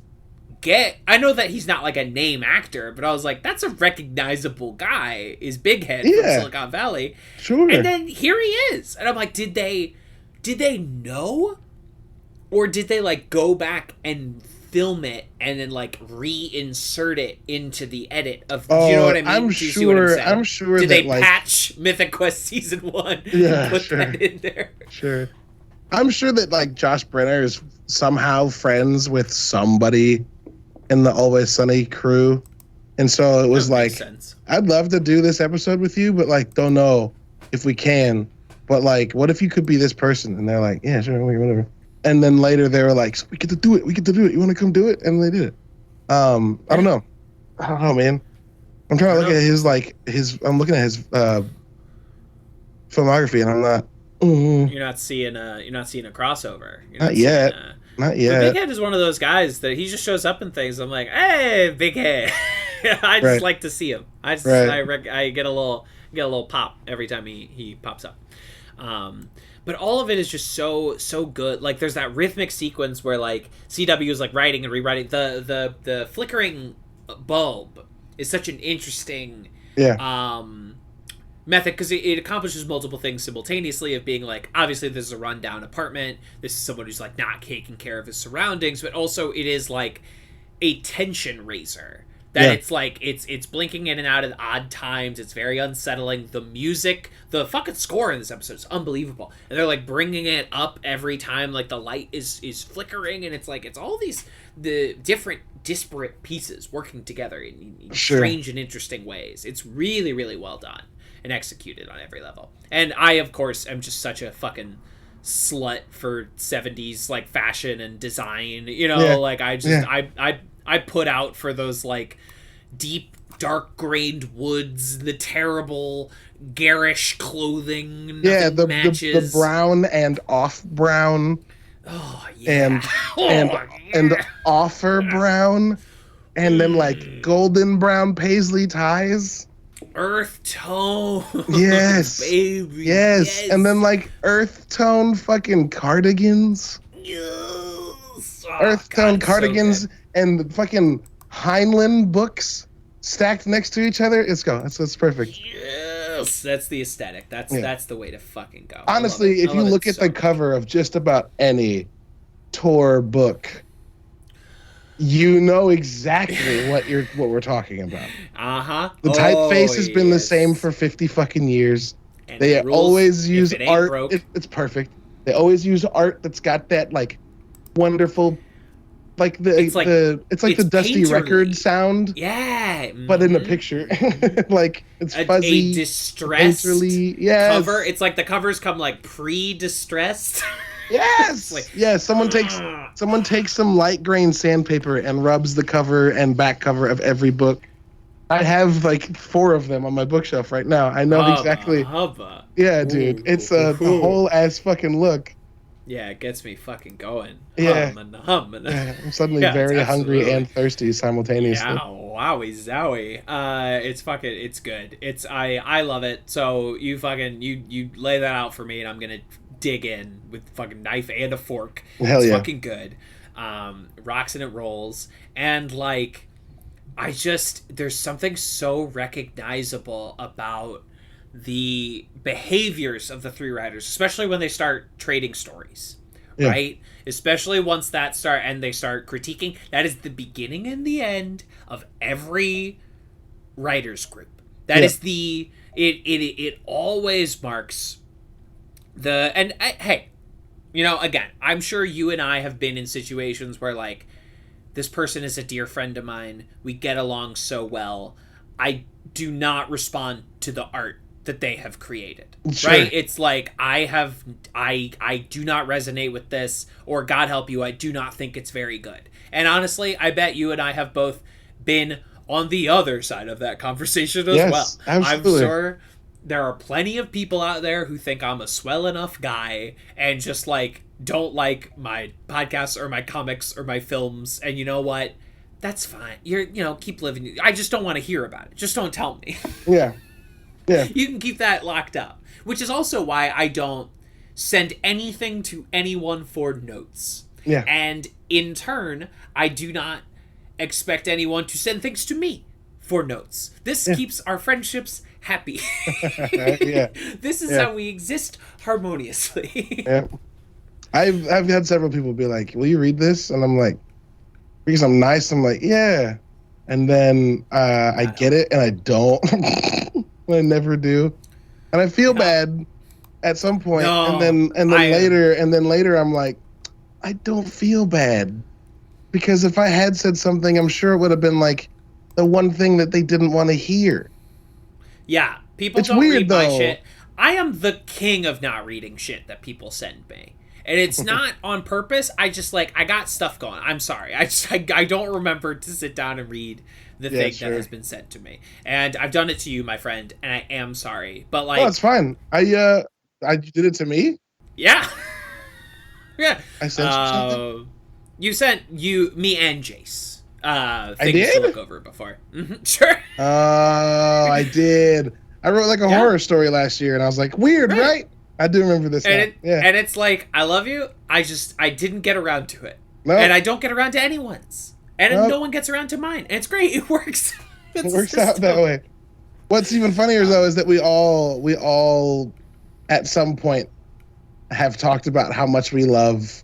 I know that he's not like a name actor, but I was like, that's a recognizable guy, is Big Head from Silicon Valley. Sure. And then here he is. And I'm like, did they know? Or did they like go back and film it and then like reinsert it into the edit of? Do you know what I mean? I'm sure. Did they patch Mythic Quest season 1? Yeah, and put that in there. Sure. I'm sure that like Josh Brenner is somehow friends with somebody in the Always Sunny crew, and so it was That makes like, sense. I'd love to do this episode with you, but like don't know if we can. But like, what if you could be this person? And they're like, yeah, sure, whatever. And then later they were like, we get to do it. We get to do it. You want to come do it? And they did it. I don't know. I don't know, man. I'm trying to look at I'm looking at his filmography, and I'm not. You're not seeing a crossover. Not yet. Not yet. Big Head is one of those guys that he just shows up in things. I'm like, hey, Big Head. I just like to see him. I get a little pop every time he pops up. But all of it is just so good. Like there's that rhythmic sequence where like CW is like writing and rewriting. The flickering bulb is such an interesting method because it accomplishes multiple things simultaneously of being like, obviously this is a rundown apartment, this is someone who's like not taking care of his surroundings, but also it is like a tension raiser that it's like it's blinking in and out at odd times. It's very unsettling. The music, the fucking score in this episode is unbelievable, and they're like bringing it up every time like the light is flickering, and it's like it's all the different disparate pieces working together in strange and interesting ways. It's really, really well done and executed on every level. And I, of course, am just such a fucking slut for 70s like fashion and design, like I put out for those like deep dark grained woods, the terrible garish clothing, matches. The brown and off brown, and offer brown, and then like golden brown paisley ties. Earth tone. Yes. Baby. Yes. And then like earth tone fucking cardigans. Yes. Earth tone cardigans and fucking Heinlein books stacked next to each other. That's perfect. Yes. That's the aesthetic. That's the way to fucking go. Honestly, if you look at the cover of just about any Tor book, you know exactly what we're talking about. The typeface has been the same for 50 fucking years. And they always use art. It's perfect. They always use art that's got that like wonderful, like it's like the dusty record sound. Yeah, but in a picture, like it's fuzzy, a distressed cover. It's like the covers come like pre-distressed. Yes. Someone takes some light grain sandpaper and rubs the cover and back cover of every book. I have like 4 of them on my bookshelf right now. I know exactly. Yeah, dude. Ooh, it's a whole ass fucking look. Yeah, it gets me fucking going. Yeah. I'm suddenly very hungry and thirsty simultaneously. Yeah, wowie zowie. It's good. I love it. So you lay that out for me, and I'm gonna dig in with fucking knife and a fork. It's fucking good. Rocks and it rolls, and like there's something so recognizable about the behaviors of the 3 writers, especially when they start trading stories, right? Especially once they start critiquing. That is the beginning and the end of every writers group. That is it always marks hey, again, I'm sure you and I have been in situations where like this person is a dear friend of mine. We get along so well. I do not respond to the art that they have created. Sure. Right? It's like I do not resonate with this, or God help you, I do not think it's very good. And honestly, I bet you and I have both been on the other side of that conversation as well. Absolutely. I'm sure there are plenty of people out there who think I'm a swell enough guy and just like don't like my podcasts or my comics or my films, and you know what? That's fine. Keep living. I just don't want to hear about it. Just don't tell me. Yeah. You can keep that locked up, which is also why I don't send anything to anyone for notes. Yeah. And in turn, I do not expect anyone to send things to me for notes. This keeps our friendships happy. This is how we exist harmoniously. I've had several people be like, will you read this? And I'm like, because I'm nice, I'm like, yeah. And then I get it and I don't. I never do. And I feel bad, at some point, No, and then later I'm like, I don't feel bad, because if I had said something, I'm sure it would have been like the one thing that they didn't want to hear. Yeah, people It's don't weird read my though. shit. I am the king of not reading shit that people send me. And it's not on purpose. I just like I got stuff going. I'm sorry. I don't remember to sit down and read the Yeah, thing sure. that has been sent to me. And I've done it to you, my friend, and I am sorry. But Oh, it's like fine. I did it to me. yeah. Yeah. I sent you something. You sent me and Jace I things to did. look over before. Sure. Oh, I did. I wrote like a Yeah. horror story last year, and I was like, weird, right? I do remember this now. Yeah. And it's like, I love you. I didn't get around to it. No, And I don't get around to anyone's. And Nope. no one gets around to mine. And it's great. It works. it works out that way. What's even funnier though is that we all at some point have talked about how much we love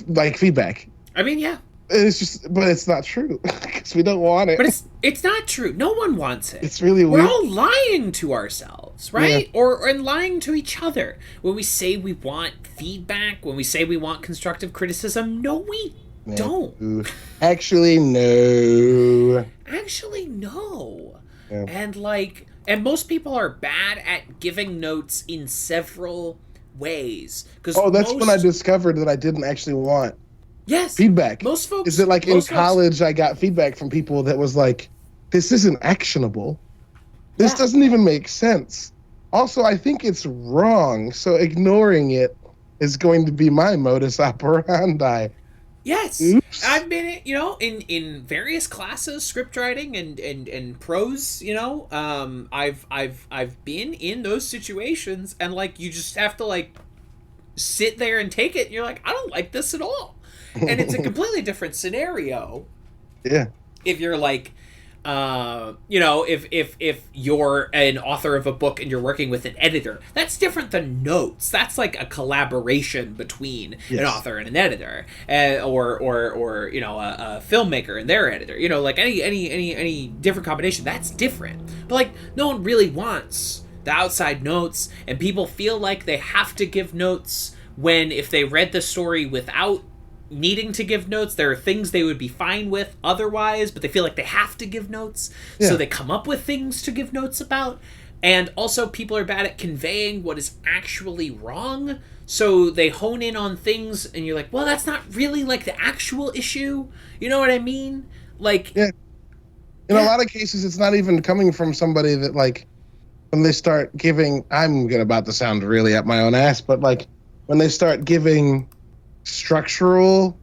like feedback. I mean, yeah. But it's not true because we don't want it. But it's not true. No one wants it. It's really We're weird. all lying to ourselves, right? Yeah. Or lying to each other. When we say we want feedback, when we say we want constructive criticism, no, we don't. Actually, no. Actually, no. Yeah. And most people are bad at giving notes in several ways. That's when I discovered that I didn't actually want feedback. Most folks. Is it like in college I got feedback from people that was like, this isn't actionable. This doesn't even make sense. Also, I think it's wrong. So ignoring it is going to be my modus operandi. Yes. Oops. I've been, in various classes, script writing and prose, I've been in those situations, and like you just have to like sit there and take it, and you're like, I don't like this at all. And it's a completely different scenario. Yeah. If you're like, if you're an author of a book and you're working with an editor, that's different than notes. That's like a collaboration between an author and an editor, or a filmmaker and their editor. Like any different combination. That's different. But like, no one really wants the outside notes, and people feel like they have to give notes when if they read the story without needing to give notes, there are things they would be fine with otherwise, but they feel like they have to give notes, so they come up with things to give notes about. And also, people are bad at conveying what is actually wrong, so they hone in on things, and you're like, well, that's not really like the actual issue. You know what I mean? Like, in a lot of cases, it's not even coming from somebody that like, when they start giving, I'm about to sound really up my own ass, but like when they start giving structural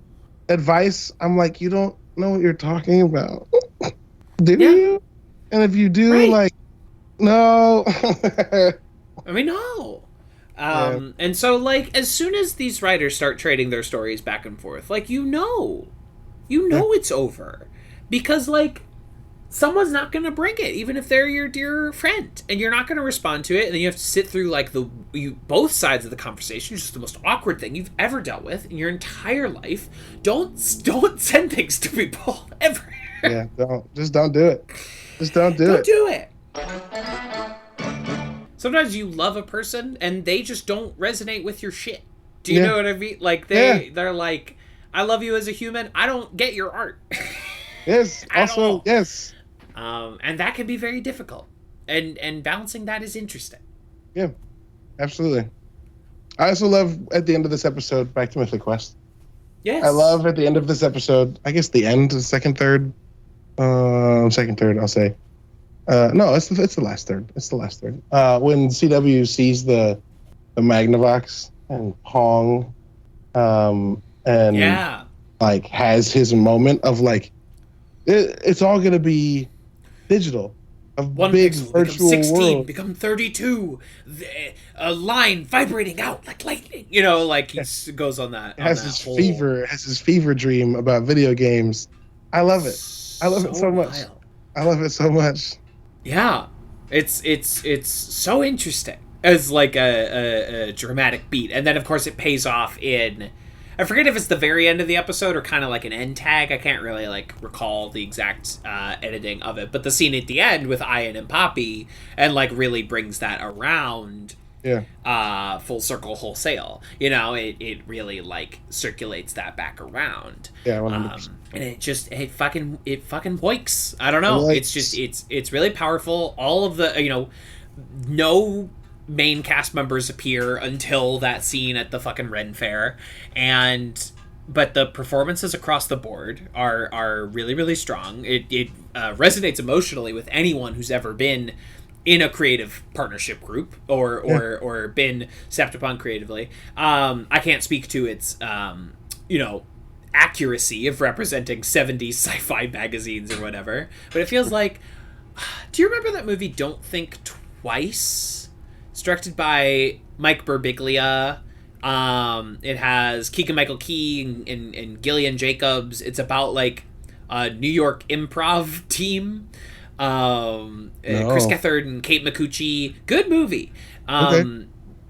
advice, I'm like, you don't know what you're talking about. Do you? And if you do, like, no. I mean, no. And so, like, as soon as these writers start trading their stories back and forth, like, it's over. Because, like, someone's not going to bring it, even if they're your dear friend, and you're not going to respond to it, and then you have to sit through like both sides of the conversation, which is the most awkward thing you've ever dealt with in your entire life. Don't send things to people ever. Don't do it. Just don't do it. Don't do it. Sometimes you love a person and they just don't resonate with your shit. Do you know what I mean? Like they're like, I love you as a human. I don't get your art. Yes. Also, yes. And that can be very difficult, and balancing that is interesting. Yeah, absolutely. I also love at the end of this episode, back to Mythic Quest. Yes. I love at the end of this episode, I guess the end, the second third, I'll say. No, it's the last third. It's the last third. When CW sees the Magnavox and Pong, and like has his moment of like, it's all gonna be digital. One big pixel virtual become 16, world. become 32, a line vibrating out like lightning. Like he goes on that. Has his fever dream about video games. I love it. I love it so much. Wild. I love it so much. Yeah, it's so interesting as like a dramatic beat, and then of course it pays off in, I forget if it's the very end of the episode or kind of like an end tag. I can't really like recall the exact editing of it, but the scene at the end with Ian and Poppy and like really brings that around full circle wholesale. You know, it really like circulates that back around. Yeah, 100%. And it fucking boinks. I don't know. Like, it's just it's really powerful. All of the no main cast members appear until that scene at the fucking Ren Fair, but the performances across the board are really, really strong. It resonates emotionally with anyone who's ever been in a creative partnership group or been stepped upon creatively. I can't speak to its accuracy of representing 70s sci-fi magazines or whatever, but it feels like, do you remember that movie Don't Think Twice? It's directed by Mike Birbiglia. It has Keegan-Michael Key and Gillian Jacobs. It's about like a New York improv team. No. Chris Gethard and Kate Micucci. Good movie. Okay.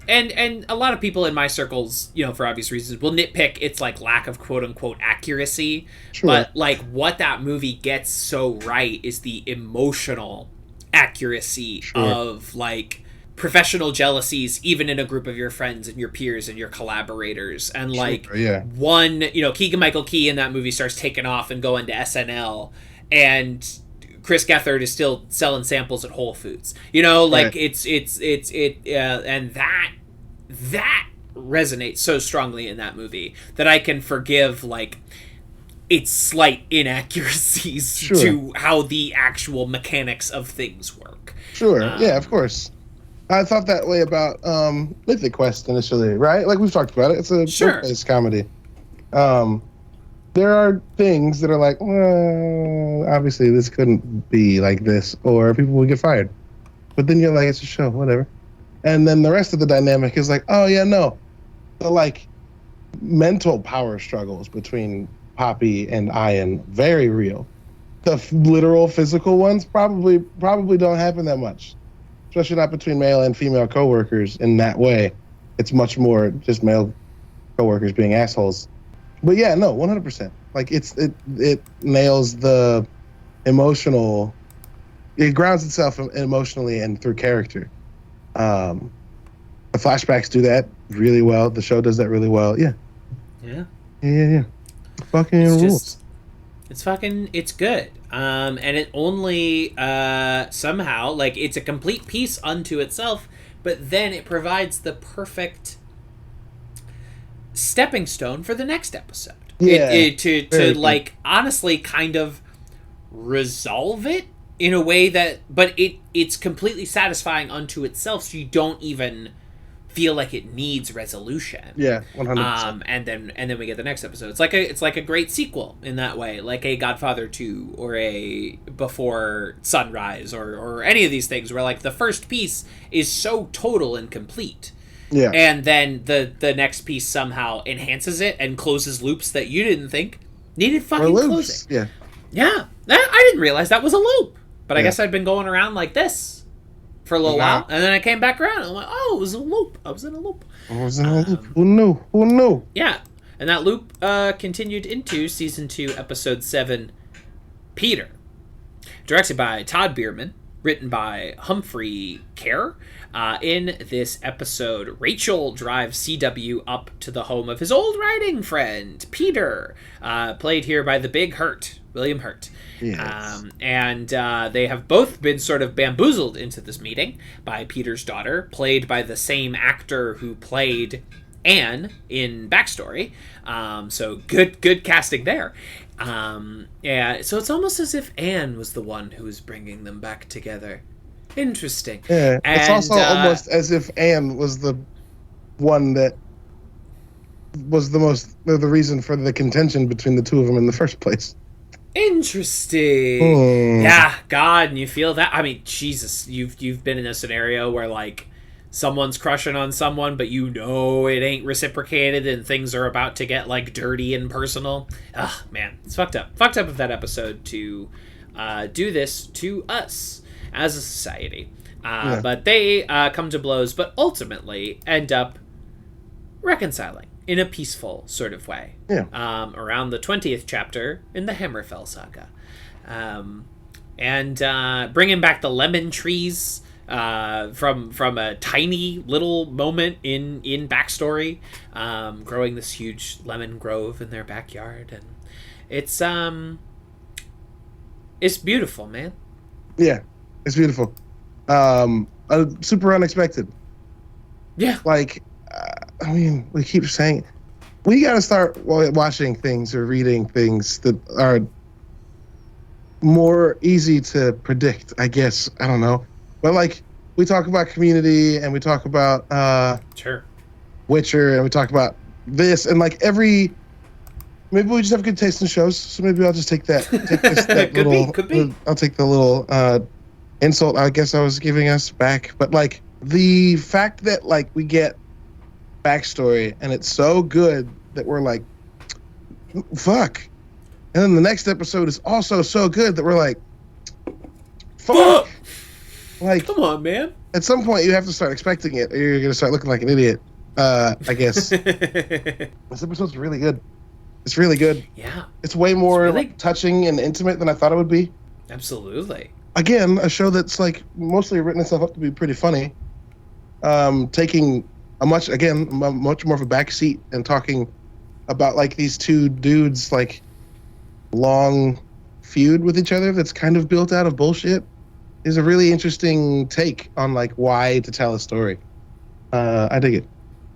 And a lot of people in my circles, for obvious reasons, will nitpick its like lack of quote unquote accuracy. Sure. But like what that movie gets so right is the emotional accuracy of like professional jealousies, even in a group of your friends and your peers and your collaborators. And one, Keegan-Michael Key in that movie starts taking off and going to SNL, and Chris Gethard is still selling samples at Whole Foods. And that resonates so strongly in that movie that I can forgive like its slight inaccuracies to how the actual mechanics of things work. Yeah, of course. I thought that way about Mythic Quest initially, right? Like we've talked about it. It's a book-based comedy. There are things that are like, well, obviously this couldn't be like this, or people would get fired. But then you're like, it's a show, whatever. And then the rest of the dynamic is like, oh yeah, no. The like mental power struggles between Poppy and Ian, very real. The literal physical ones probably don't happen that much. Especially not between male and female coworkers in that way. It's much more just male coworkers being assholes. But yeah, no, 100%. Like it nails the emotional. It grounds itself emotionally and through character. The flashbacks do that really well. The show does that really well. Yeah. Fucking rules. It's good. And it only somehow, like, it's a complete piece unto itself, but then it provides the perfect stepping stone for the next episode. Yeah. To like, honestly kind of resolve it in a way that, but it's completely satisfying unto itself, so you don't even feel like it needs resolution. Yeah, 100%. And then we get the next episode. It's like a great sequel in that way, like a Godfather 2 or a Before Sunrise or any of these things where like the first piece is so total and complete. Yeah. And then the next piece somehow enhances it and closes loops that you didn't think needed fucking closing. Yeah. Yeah. I didn't realize that was a loop. But I guess I'd been going around like this for a little while, and then I came back around, and I'm like, oh, it was a loop. I was in a loop. Who knew? Yeah. And that loop continued into Season 2, Episode 7, Peter. Directed by Todd Bierman, written by Humphrey Kerr. In this episode, Rachel drives CW up to the home of his old writing friend, Peter, played here by the Big Hurt, William Hurt. Yes. And they have both been sort of bamboozled into this meeting by Peter's daughter, played by the same actor who played Anne in Backstory. So good casting there. Yeah, so it's almost as if Anne was the one who was bringing them back together. Interesting. Yeah, it's also almost as if Anne was the one that was the reason for the contention between the two of them in the first place. Interesting. Yeah, God, and you feel that? I mean, Jesus, you've been in a scenario where like someone's crushing on someone, but you know it ain't reciprocated, and things are about to get like dirty and personal. Ugh, man, it's fucked up. Fucked up of that episode to do this to us as a society. But they come to blows, but ultimately end up reconciling in a peaceful sort of way. Yeah. Around the 20th chapter in the Hammerfell saga. And bringing back the lemon trees from a tiny little moment in backstory, growing this huge lemon grove in their backyard, and it's beautiful, man. Yeah, it's beautiful. Super unexpected. Yeah. Like, I mean, we keep saying we got to start watching things or reading things that are more easy to predict, I guess. I don't know. But, like, we talk about Community, and we talk about Sure. Witcher, and we talk about this, and, like, maybe we just have good taste in shows, so maybe I'll just take that Could be. I'll take the little insult I guess I was giving us back. But, like, the fact that, like, we get backstory, and it's so good that we're like, fuck. And then the next episode is also so good that we're like, fuck. Like, come on, man. At some point, you have to start expecting it, or you're going to start looking like an idiot, I guess. This episode's really good. It's really good. Yeah. It's way more really touching and intimate than I thought it would be. Absolutely. Again, a show that's, like, mostly written itself up to be pretty funny. Taking much more of a backseat and talking about, like, these two dudes, like, long feud with each other that's kind of built out of bullshit is a really interesting take on, like, why to tell a story. I dig it.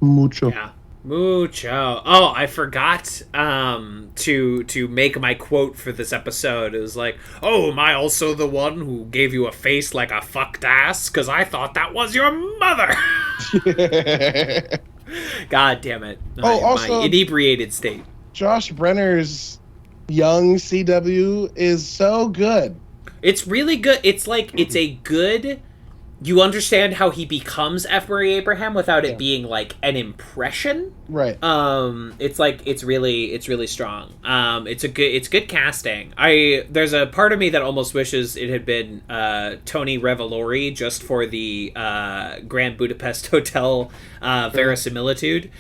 Mucho. Yeah. Mucho. Oh, I forgot to make my quote for this episode. It was like, oh, am I also the one who gave you a face like a fucked ass? Because I thought that was your mother. God damn it. Also, my inebriated state. Josh Brenner's young CW is so good. It's really good. It's like, it's a good... You understand how he becomes F. Murray Abraham without it being like an impression. Right. It's like it's really strong. It's good casting. There's a part of me that almost wishes it had been Tony Revolori just for the Grand Budapest Hotel verisimilitude.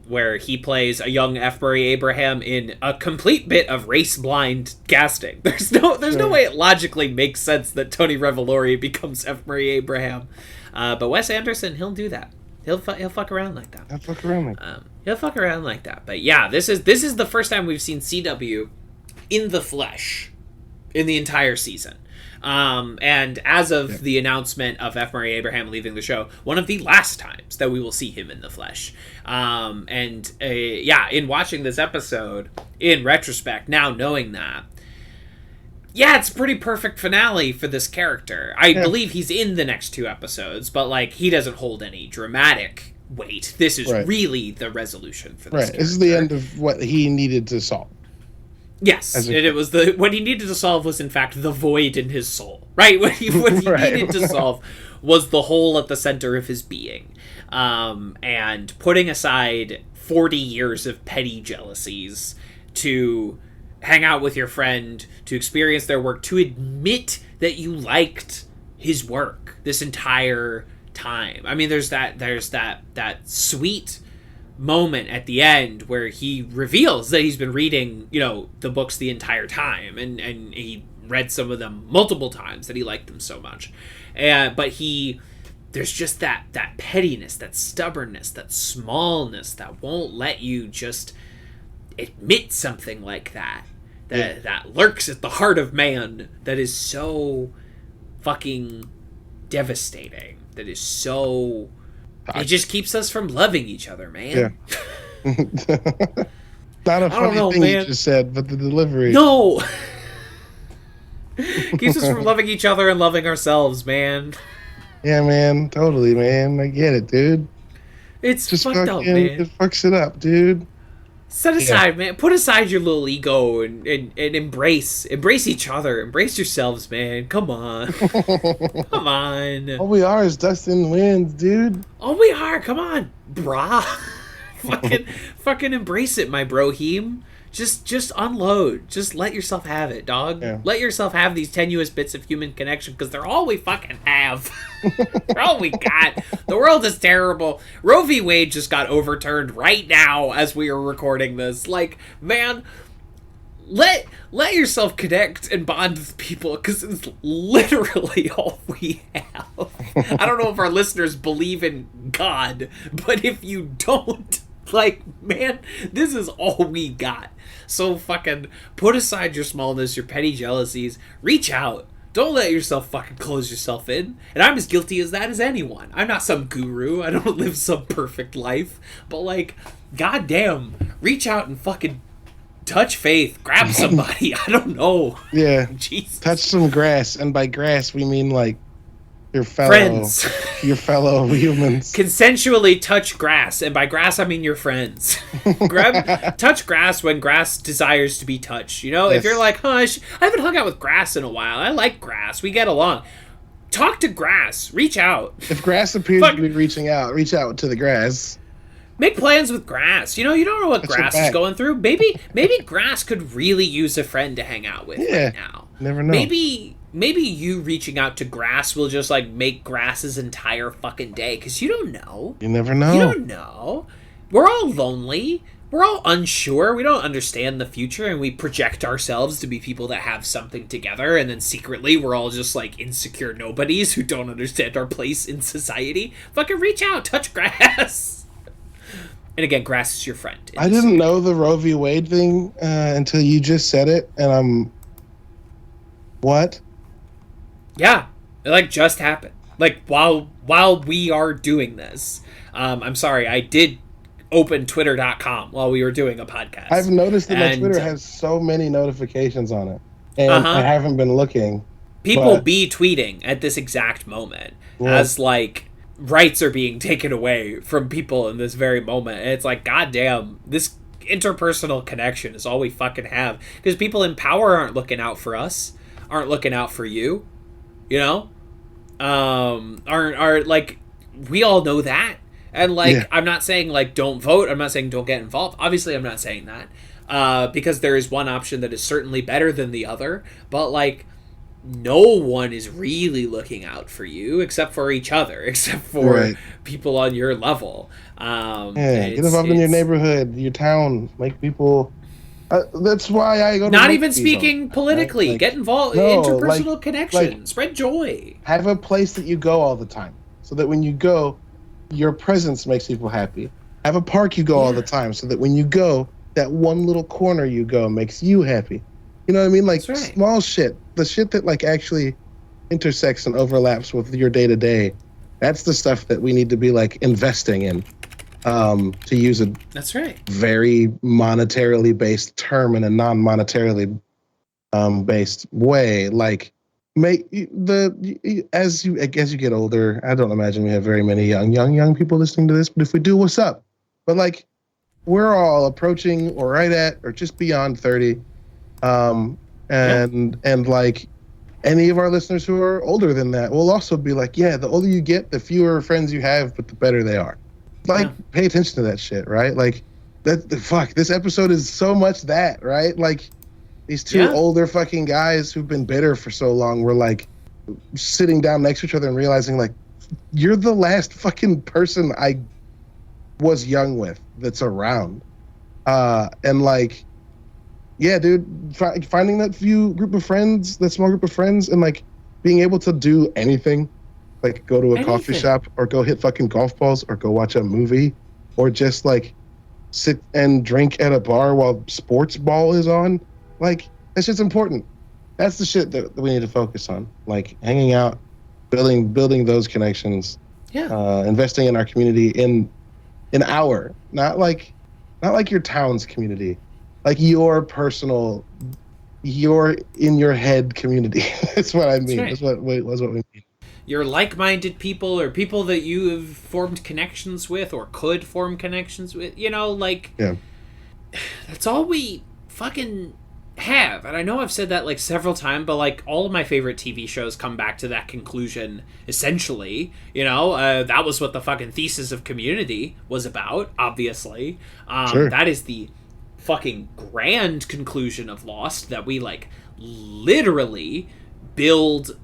Where he plays a young F. Murray Abraham in a complete bit of race-blind casting. There's no way it logically makes sense that Tony Revolori becomes F. Murray Abraham. But Wes Anderson, he'll do that. He'll fuck around like that. He'll fuck around like that. But yeah, this is the first time we've seen CW in the flesh in the entire season. And as of the announcement of F. Murray Abraham leaving the show, one of the last times that we will see him in the flesh. In watching this episode, in retrospect, now knowing that, it's a pretty perfect finale for this character. I believe he's in the next two episodes, but, like, he doesn't hold any dramatic weight. This is really the resolution for this character. This is the end of what he needed to solve. Yes, and it was what he needed to solve was in fact the void in his soul, right? What he needed to solve was the hole at the center of his being, and putting aside 40 years of petty jealousies to hang out with your friend, to experience their work, to admit that you liked his work this entire time. I mean, there's that sweet moment at the end where he reveals that he's been reading, the books the entire time, and he read some of them multiple times, that he liked them so much. But there's just that pettiness, that stubbornness, that smallness that won't let you just admit something like that lurks at the heart of man, that is so fucking devastating, that is so... It just keeps us from loving each other, man. Yeah. Not a funny thing you just said, but the delivery. No! Keeps us from loving each other and loving ourselves, man. Yeah, man. Totally, man. I get it, dude. It's just fucked up, man. It fucks it up, dude. Set aside, man. Put aside your little ego and embrace each other. Embrace yourselves, man. Come on. Come on. All we are is dust in the wind, dude. All we are. Come on, brah. fucking embrace it, my broheem. Just unload. Just let yourself have it, dog. Yeah. Let yourself have these tenuous bits of human connection, because they're all we fucking have. They're all we got. The world is terrible. Roe v. Wade just got overturned right now as we are recording this. Like, man, let yourself connect and bond with people, because it's literally all we have. I don't know if our listeners believe in God, but if you don't, like, man, this is all we got. So fucking put aside your smallness, your petty jealousies, reach out. Don't let yourself fucking close yourself in. And I'm as guilty as that as anyone. I'm not some guru. I don't live some perfect life. But, like, goddamn, reach out and fucking touch faith. Grab somebody. I don't know. Yeah. Jesus. Touch some grass. And by grass, we mean, like, your fellow friends. Your fellow humans. Consensually touch grass. And by grass, I mean your friends. Touch grass when grass desires to be touched. You know, Yes. if you're like, I haven't hung out with grass in a while. I like grass. We get along. Talk to grass. Reach out. If grass appears to be reaching out, reach out to the grass. Make plans with grass. You know, you don't know what grass is going through. Maybe grass could really use a friend to hang out with right now. Never know. Maybe you reaching out to grass will just, like, make grass's entire fucking day, because you don't know. You never know. You don't know. We're all lonely. We're all unsure. We don't understand the future, and we project ourselves to be people that have something together, and then secretly we're all just, like, insecure nobodies who don't understand our place in society. Fucking reach out. Touch grass. And again, grass is your friend. I didn't know the Roe v. Wade thing until you just said it, and I'm... What? Yeah, it, like, just happened. Like, while we are doing this. I'm sorry, I did open twitter.com while we were doing a podcast. I've noticed that my Twitter has so many notifications on it, and I haven't been looking. People be tweeting at this exact moment as, like, rights are being taken away from people in this very moment. And it's like, goddamn, this interpersonal connection is all we fucking have. Because people in power aren't looking out for us, aren't looking out for you. You know, are like, we all know that, and like, I'm not saying, like, don't vote. I'm not saying don't get involved. Obviously, I'm not saying that, because there is one option that is certainly better than the other. But, like, no one is really looking out for you except for each other, except for people on your level. Get involved in your neighborhood, your town, make people. That's why I go to not even speaking politically. Right? Like, get involved in interpersonal connection. Spread joy. Have a place that you go all the time, so that when you go, your presence makes people happy. Have a park you go all the time, so that when you go, that one little corner you go makes you happy. You know what I mean? Like, small shit. The shit that, like, actually intersects and overlaps with your day-to-day. That's the stuff that we need to be, like, investing in. To use a very monetarily based term in a non-monetarily based way, like, make as you get older. I don't imagine we have very many young people listening to this, but if we do, what's up? But, like, we're all approaching or right at or just beyond 30, and like, any of our listeners who are older than that will also be like, the older you get, the fewer friends you have, but the better they are. Like, pay attention to that shit, right? Like, this episode is so much that, right? Like, these two older fucking guys who've been bitter for so long were, like, sitting down next to each other and realizing, like, you're the last fucking person I was young with that's around. And, like, dude, finding that small group of friends, and, like, being able to do anything. Like, go to a coffee shop, or go hit fucking golf balls, or go watch a movie, or just, like, sit and drink at a bar while sports ball is on. Like, that shit's important. That's the shit that we need to focus on. Like, hanging out, building those connections, investing in our community in not like your town's community, like your personal, your in your head community. That's what I mean. That's what we mean. Your like-minded people, or people that you have formed connections with or could form connections with, you know, like, that's all we fucking have. And I know I've said that, like, several times, but, like, all of my favorite TV shows come back to that conclusion, essentially. You know, that was what the fucking thesis of Community was about, obviously. That is the fucking grand conclusion of Lost, that we, like, literally build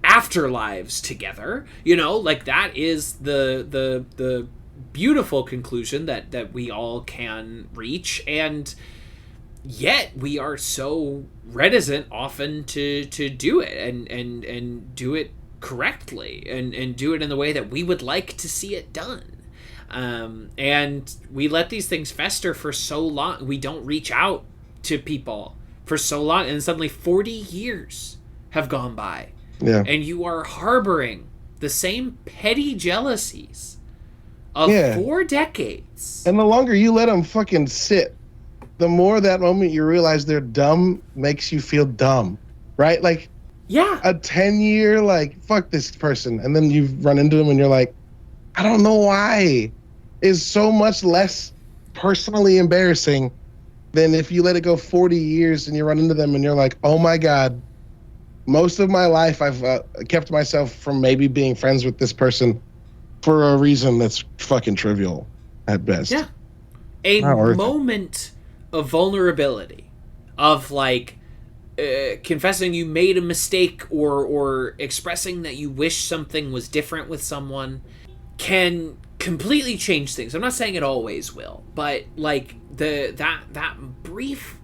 afterlives together, you know, like, that is the beautiful conclusion that we all can reach, and yet we are so reticent often to do it and do it correctly and do it in the way that we would like to see it done. And we let these things fester for so long. We don't reach out to people for so long, and suddenly 40 years have gone by. Yeah. And you are harboring the same petty jealousies of 4 decades. And the longer you let them fucking sit, the more that moment you realize they're dumb makes you feel dumb, right? Like, yeah, a 10-year, like, fuck this person, and then you run into them and you're like, I don't know why, is so much less personally embarrassing than if you let it go 40 years and you run into them and you're like, oh my God, most of my life I've kept myself from maybe being friends with this person for a reason that's fucking trivial at best. Yeah. A moment of vulnerability, of like confessing you made a mistake or expressing that you wish something was different with someone can completely change things. I'm not saying it always will, but like that brief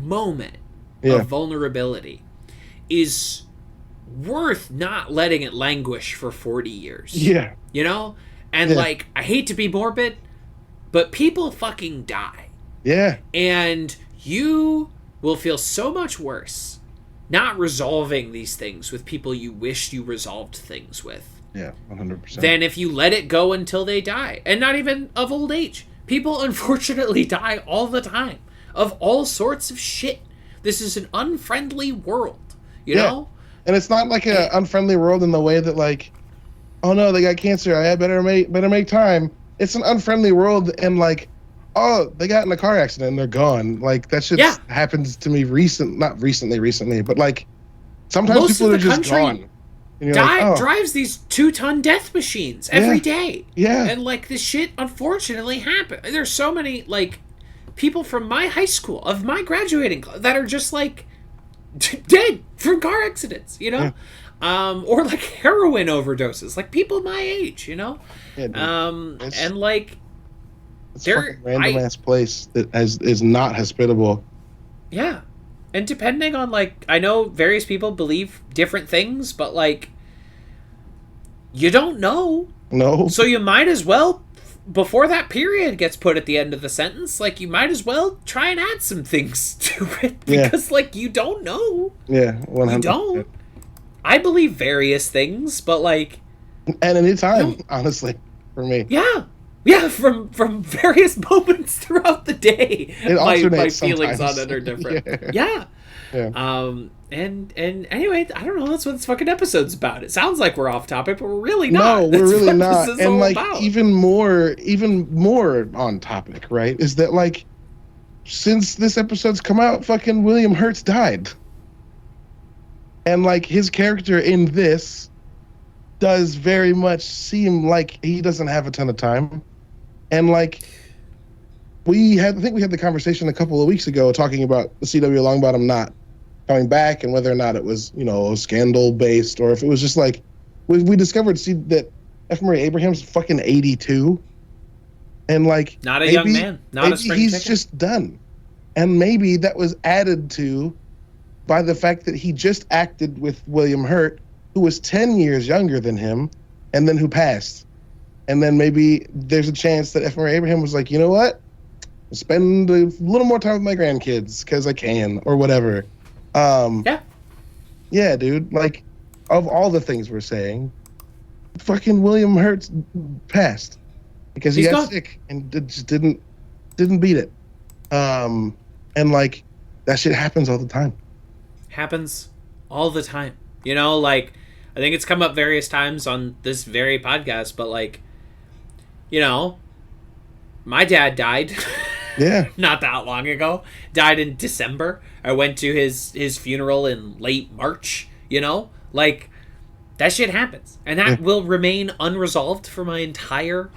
moment of vulnerability is worth not letting it languish for 40 years. Yeah. You know? And like, I hate to be morbid, but people fucking die. Yeah. And you will feel so much worse not resolving these things with people you wished you resolved things with. Yeah, 100%. Than if you let it go until they die. And not even of old age. People unfortunately die all the time. Of all sorts of shit. This is an unfriendly world. You know? And it's not like an unfriendly world in the way that, like, oh no, they got cancer, I better make time. It's an unfriendly world, and like, oh, they got in a car accident and they're gone. Like, that shit happens to me not recently, but like, sometimes most people of the are just gone. Drives these 2-ton death machines every day. Yeah. And like, this shit unfortunately happens. There's so many like people from my high school, of my graduating class, that are just like dead from car accidents, you know? Or like heroin overdoses, like people my age, you know? Yeah, and like, it's a fucking random ass place that is not hospitable. Yeah. And depending on, like, I know various people believe different things, but like, you don't know. No. So you might as well, before that period gets put at the end of the sentence, like, you might as well try and add some things to it, because like, you don't know. Yeah, 100%. You don't. I believe various things, but like, at any time, honestly, for me. Yeah, from various moments throughout the day, it my feelings sometimes on it are different. Yeah. And anyway, I don't know. That's what this fucking episode's about. It sounds like we're off topic, but we're really not. No, we're really not. This is and all like, about. even more on topic, right? Is that like, since this episode's come out, fucking William Hurt's died, and like, his character in this does very much seem like he doesn't have a ton of time. And like, I think we had the conversation a couple of weeks ago talking about the CW Longbottom not coming back, and whether or not it was, you know, scandal based, or if it was just like, we discovered that F. Murray Abraham's fucking 82, and like, not a young man, not a spring he's chicken. Just done. And maybe that was added to by the fact that he just acted with William Hurt, who was 10 years younger than him, and then who passed. And then maybe there's a chance that F. Murray Abraham was like, you know what? I'll spend a little more time with my grandkids because I can, or whatever. Yeah, dude. Like, of all the things we're saying, fucking William Hurt passed because he got sick and just didn't beat it. And like, that shit happens all the time. Happens all the time. You know, like, I think it's come up various times on this very podcast, but like, you know, my dad died. Yeah. Not that long ago. Died in December. I went to his funeral in late March, you know? Like, that shit happens. And that will remain unresolved for my entire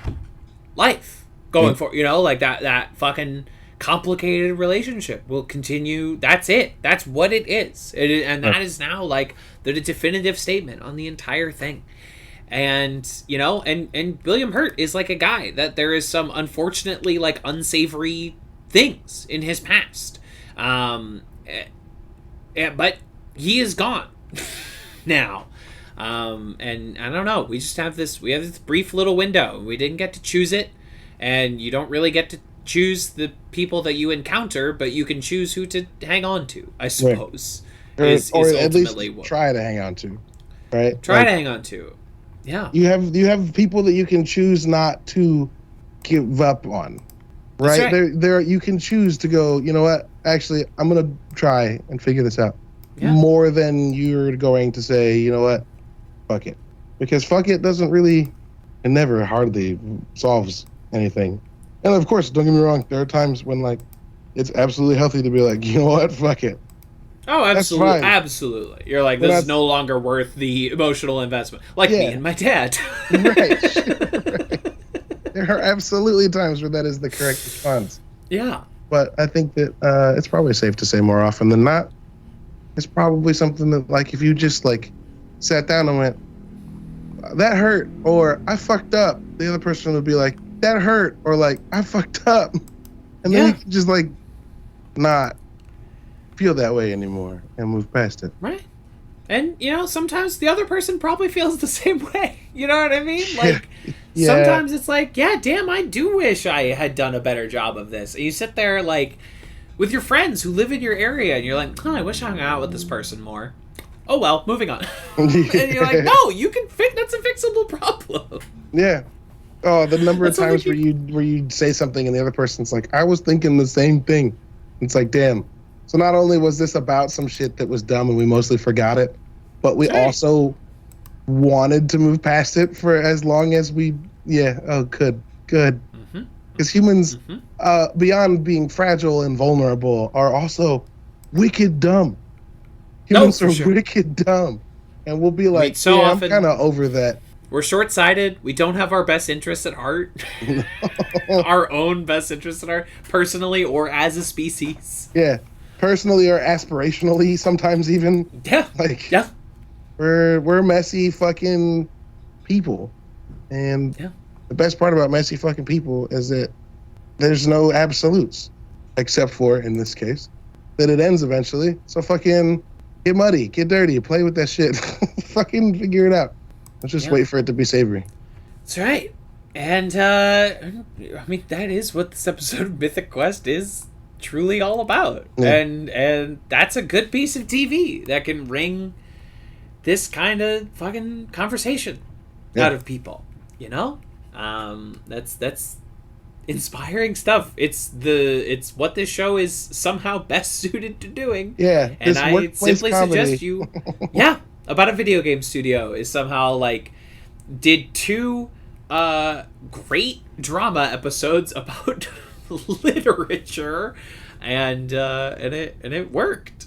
life going forward. You know, like, that fucking complicated relationship will continue. That's it. That's what it is. And that is now, like, the definitive statement on the entire thing. And, you know, and William Hurt is like a guy that there is some unfortunately, like, unsavory things in his past. But he is gone now. And I don't know, we have this brief little window. We didn't get to choose it, and you don't really get to choose the people that you encounter, but you can choose who to hang on to, I suppose. Right. Or at least try to hang on to, right? Try to hang on to. Yeah. You have people that you can choose not to give up on, right? There you can choose to go, you know what? Actually, I'm going to try and figure this out. Yeah. More than you're going to say, you know what? Fuck it. Because fuck it doesn't really, it never hardly solves anything. And of course, don't get me wrong, there are times when like it's absolutely healthy to be like, you know what? Fuck it. Oh, absolutely. Absolutely. You're like, this is no longer worth the emotional investment. Like me and my dad. Right. There are absolutely times where that is the correct response. Yeah. But I think that it's probably safe to say more often than not, it's probably something that, like, if you just, like, sat down and went, that hurt, or I fucked up, the other person would be like, that hurt, or like, I fucked up. And then you can just, like, not feel that way anymore and move past it. Right. And, you know, sometimes the other person probably feels the same way. You know what I mean? Like, sometimes it's like, yeah, damn, I do wish I had done a better job of this. And you sit there, like, with your friends who live in your area, and you're like, oh, I wish I hung out with this person more. Oh, well, moving on. And you're like, no, you can fix, that's a fixable problem. Yeah. Oh, the number of times where you say something and the other person's like, I was thinking the same thing. It's like, damn. So not only was this about some shit that was dumb and we mostly forgot it, but we also wanted to move past it for as long as we, good. Because humans, beyond being fragile and vulnerable, are also wicked dumb. Humans are wicked dumb. And we'll be like, I'm kind of over that. We're short-sighted. We don't have our best interests at heart. Our own best interests at heart, personally or as a species. Yeah. Personally or aspirationally, sometimes even. Yeah. Like, we're messy fucking people. And the best part about messy fucking people is that there's no absolutes. Except for, in this case, that it ends eventually. So fucking get muddy, get dirty, play with that shit. Fucking figure it out. Let's just wait for it to be savory. That's right. And, I mean, that is what this episode of Mythic Quest is truly all about. Yeah. And that's a good piece of TV that can wring this kind of fucking conversation out of people, you know? That's inspiring stuff. It's what this show is somehow best suited to doing. Yeah. And I simply suggest you about a video game studio is somehow like did 2 great drama episodes about literature, and it worked.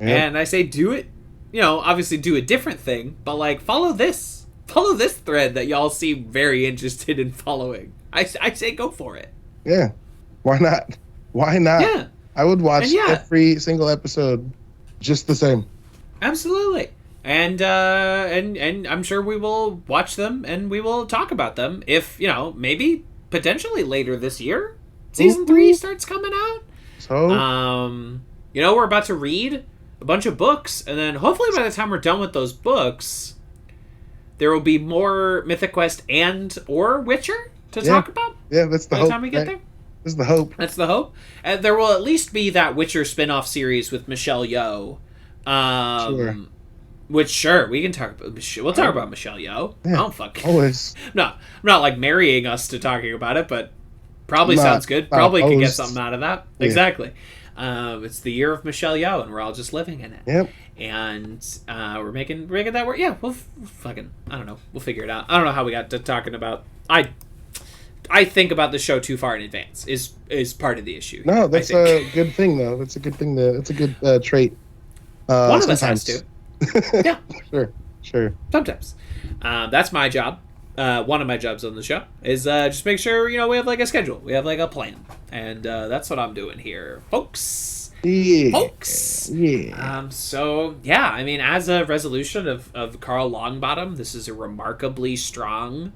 Yeah. And I say do it, you know, obviously do a different thing, but like follow this thread that y'all seem very interested in following. I say go for it. Yeah. Why not? Yeah. I would watch every single episode just the same. Absolutely. And I'm sure we will watch them and we will talk about them if, you know, maybe potentially later this year season 3 starts coming out. So you know, we're about to read a bunch of books, and then hopefully by the time we're done with those books, there will be more Mythic Quest and or Witcher to talk about. Yeah, that's the hope. By the time we get there. That's the hope. That's the hope. And there will at least be that Witcher spin-off series with Michelle Yeoh. Sure. Which, we can talk about. We'll talk about Michelle Yeoh. Yeah, I don't fucking. Always. I'm not like marrying us to talking about it, but probably sounds good. Probably could get something out of that. Yeah. Exactly. It's the year of Michelle Yeoh, and we're all just living in it. Yep. And we're making that work. Yeah, we'll fucking. I don't know. We'll figure it out. I don't know how we got to talking about. I think about the show too far in advance. Is part of the issue. No, that's a good thing though. That's a good thing. It's a good trait. One of us has to. Yeah. Sure. Sometimes. That's my job. One of my jobs on the show is just make sure, you know, we have like a schedule. We have like a plan. And that's what I'm doing here, folks. Yeah. Folks. Yeah. So, yeah, I mean, as a resolution of Carl Longbottom, this is a remarkably strong,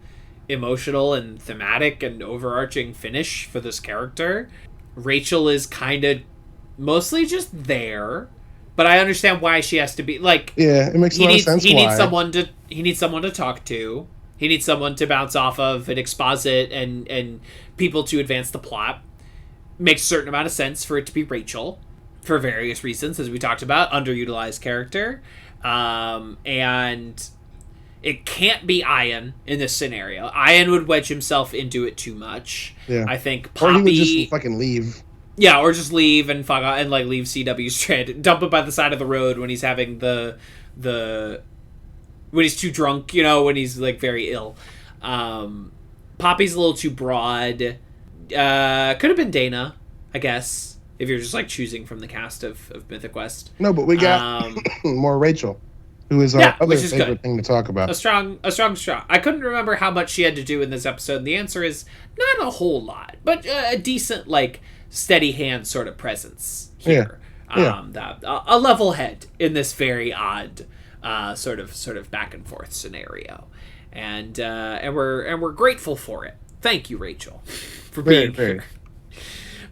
emotional and thematic and overarching finish for this character. Rachel is kind of mostly just there. but I understand why she has to be like. Yeah, it makes a lot of sense. He needs someone to talk to. He needs someone to bounce off of and exposit and people to advance the plot. Makes a certain amount of sense for it to be Rachel for various reasons, as we talked about, underutilized character, and it can't be Ian in this scenario. Ian would wedge himself into it too much. Yeah, I think Poppy, or he would just fucking leave. Yeah, or just leave and fuck out and like leave CW stranded, dump it by the side of the road when he's having the when he's too drunk, you know, when he's like very ill. Poppy's a little too broad. Could have been Dana, I guess, if you're just like choosing from the cast of Mythic Quest. No, but we got more Rachel, who is our other favorite thing to talk about. A strong. I couldn't remember how much she had to do in this episode, and the answer is not a whole lot, but a decent, like, steady hand sort of presence here. A level head in this very odd sort of back and forth scenario, and we're grateful for it. Thank you, Rachel, for being here,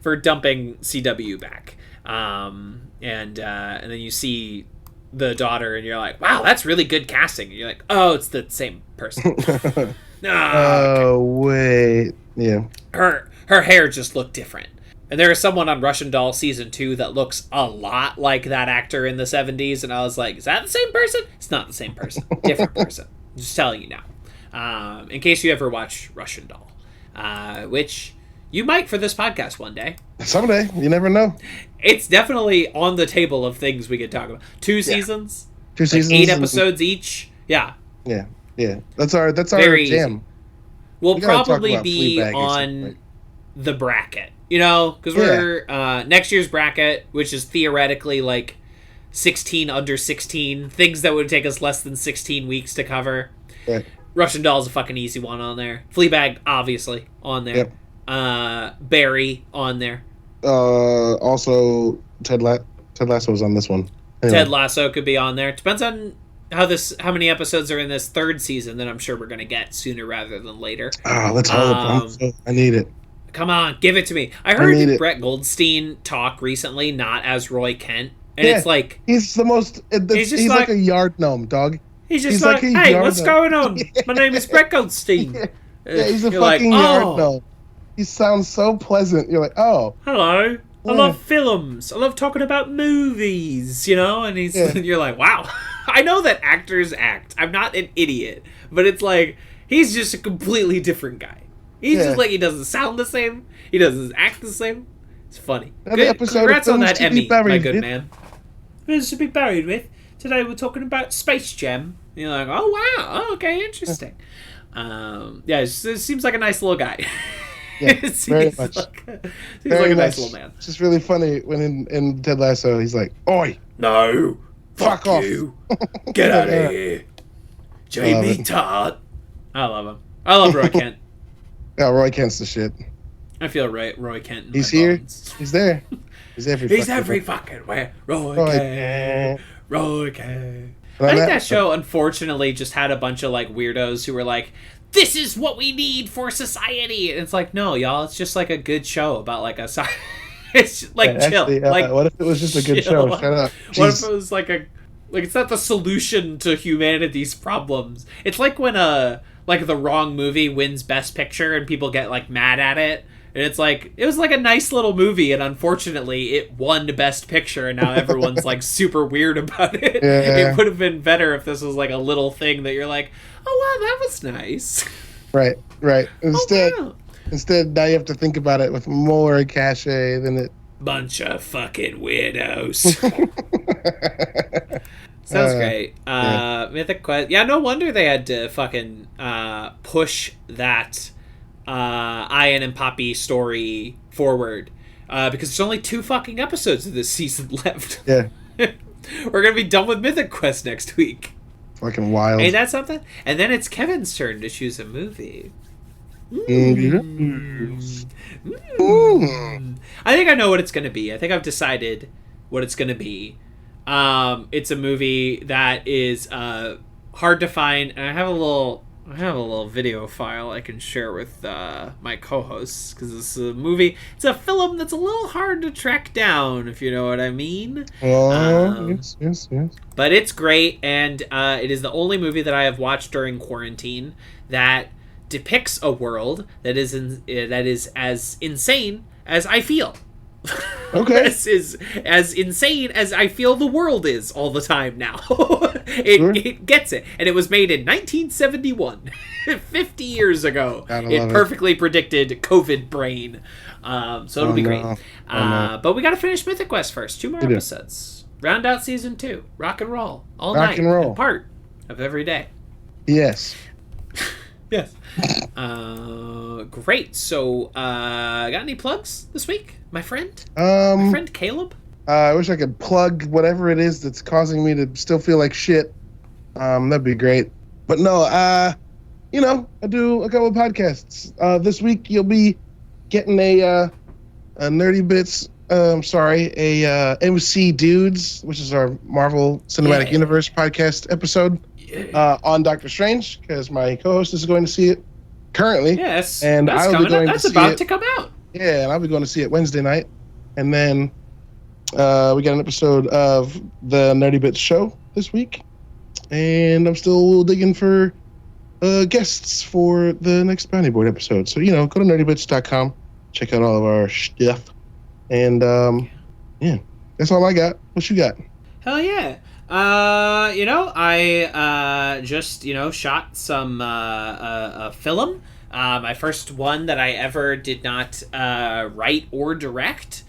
for dumping CW back. And then you see the daughter, and you're like, wow, that's really good casting. And you're like, oh, it's the same person. Oh, wait. Yeah. Her hair just looked different. And there is someone on Russian Doll Season 2 that looks a lot like that actor in the 70s, and I was like, is that the same person? It's not the same person. Different person. I'm just telling you now. In case you ever watch Russian Doll. Which you might for this podcast one day. Someday. You never know. It's definitely on the table of things we could talk about. 2 seasons. 2 seasons. 8 episodes each. Yeah. Yeah. That's our very jam. Easy. We'll probably be on the bracket. You know, because we're next year's bracket, which is theoretically like 16 under 16, things that would take us less than 16 weeks to cover. Right. Russian Doll's a fucking easy one on there. Fleabag, obviously, on there. Yep. Barry, on there. Also, Ted Lasso's on this one. Anyway. Ted Lasso could be on there. Depends on how many episodes are in this 3rd season that I'm sure we're going to get sooner rather than later. Let's hope. I need it. Come on, give it to me. I heard Brett Goldstein talk recently, not as Roy Kent. And it's like... He's the most... He's like a yard gnome, dog. He's just like, hey, what's going on? My name is Brett Goldstein. He's a fucking yard gnome. He sounds so pleasant. You're like, oh. Hello. I love films. I love talking about movies, you know? And you're like, wow. I know that actors act. I'm not an idiot. But it's like, he's just a completely different guy. He's just like, he doesn't sound the same. He doesn't act the same. It's funny. Congrats on that Emmy, my good man. Films to be buried with. Today we're talking about Space Jam. And you're like, oh, wow. Oh, okay, interesting. It seems like a nice little guy. Yeah, very much. Seems like a nice little man. It's just really funny when in Ted Lasso, he's like, oi. No. Fuck off. You. Get out of here. Jamie Todd. I love him. I love Roy Kent. Yeah, Roy Kent's the shit. I feel Roy Kent. He's here. He's there. He's every fucking where. Roy Kent. Roy Kent. I think that show, unfortunately, just had a bunch of like weirdos who were like, this is what we need for society. And it's like, no, y'all, it's just like a good show about like a... It's just, like, chill. Actually, like, what if it was just a good show? Shut up. Jeez. What if it was like it's not the solution to humanity's problems. It's like when like the wrong movie wins Best Picture and people get like mad at it. And it's like, it was like a nice little movie, and unfortunately it won Best Picture, and now everyone's like super weird about it. Yeah. It would have been better if this was like a little thing that you're like, oh wow, that was nice. Right. Instead, now you have to think about it with more cachet than it. Bunch of fucking weirdos. Sounds great. Mythic Quest. Yeah, no wonder they had to fucking push that Ian and Poppy story forward. Because there's only 2 fucking episodes of this season left. Yeah. We're gonna be done with Mythic Quest next week. Fucking wild. Ain't that something? And then it's Kevin's turn to choose a movie. I think I know what it's gonna be. I think I've decided what it's gonna be. It's a movie that is hard to find, and I have a little I have a little video file I can share with my co-hosts, because it's a movie. It's a film that's a little hard to track down, if you know what I mean. Yes. But it's great, and it is the only movie that I have watched during quarantine that depicts a world that is as insane as I feel. Okay. as insane as I feel the world is all the time now. It gets it. And it was made in 1971. 50 years ago. It perfectly predicted COVID brain. So it'll be great. But we got to finish Mythic Quest first. 2 more episodes. Round out season 2. Rock and roll. All night. And part of every day. Yes. Yes. Great. So, got any plugs this week, my friend? My friend Caleb? I wish I could plug whatever it is that's causing me to still feel like shit. That'd be great. But no, I do a couple of podcasts. This week you'll be getting a Nerdy Bits, MC Dudes, which is our Marvel Cinematic Universe podcast episode. On Doctor Strange, because my co-host is going to see it currently. Yes, and that's I'll be going that's to see about it. To come out. Yeah, and I'll be going to see it Wednesday night. And then we got an episode of the Nerdy Bits show this week. And I'm still digging for guests for the next Bounty Board episode. So, go to nerdybits.com, check out all of our stuff. And, that's all I got. What you got? Hell yeah. I just, shot some film. My first one that I ever did not write or direct.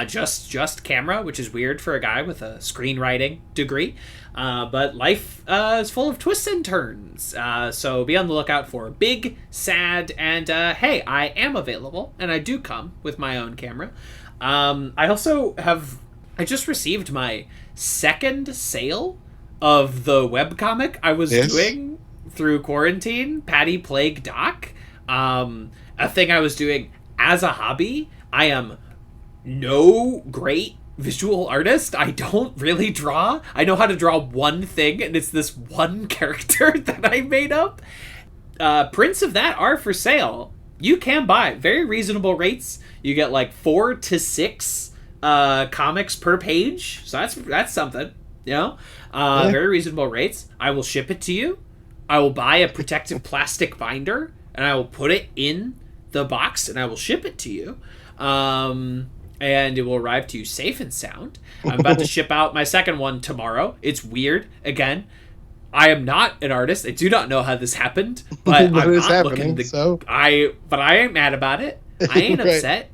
Just camera, which is weird for a guy with a screenwriting degree. But life is full of twists and turns. So be on the lookout for Big, Sad, and hey, I am available, and I do come with my own camera. I just received my second sale of the webcomic I was doing through quarantine, Patty Plague Doc. A thing I was doing as a hobby. I am no great visual artist. I don't really draw. I know how to draw one thing, and it's this one character that I made up. Prints of that are for sale. You can buy very reasonable rates. You get like 4 to 6 comics per page, so that's something, very reasonable rates. I will ship it to you. I will buy a protective plastic binder, and I will put it in the box, and I will ship it to you, and it will arrive to you safe and sound. I'm about to ship out my second one tomorrow. It's weird. Again, I am not an artist. I do not know how this happened, but I'm not looking but I ain't mad about it. I ain't upset.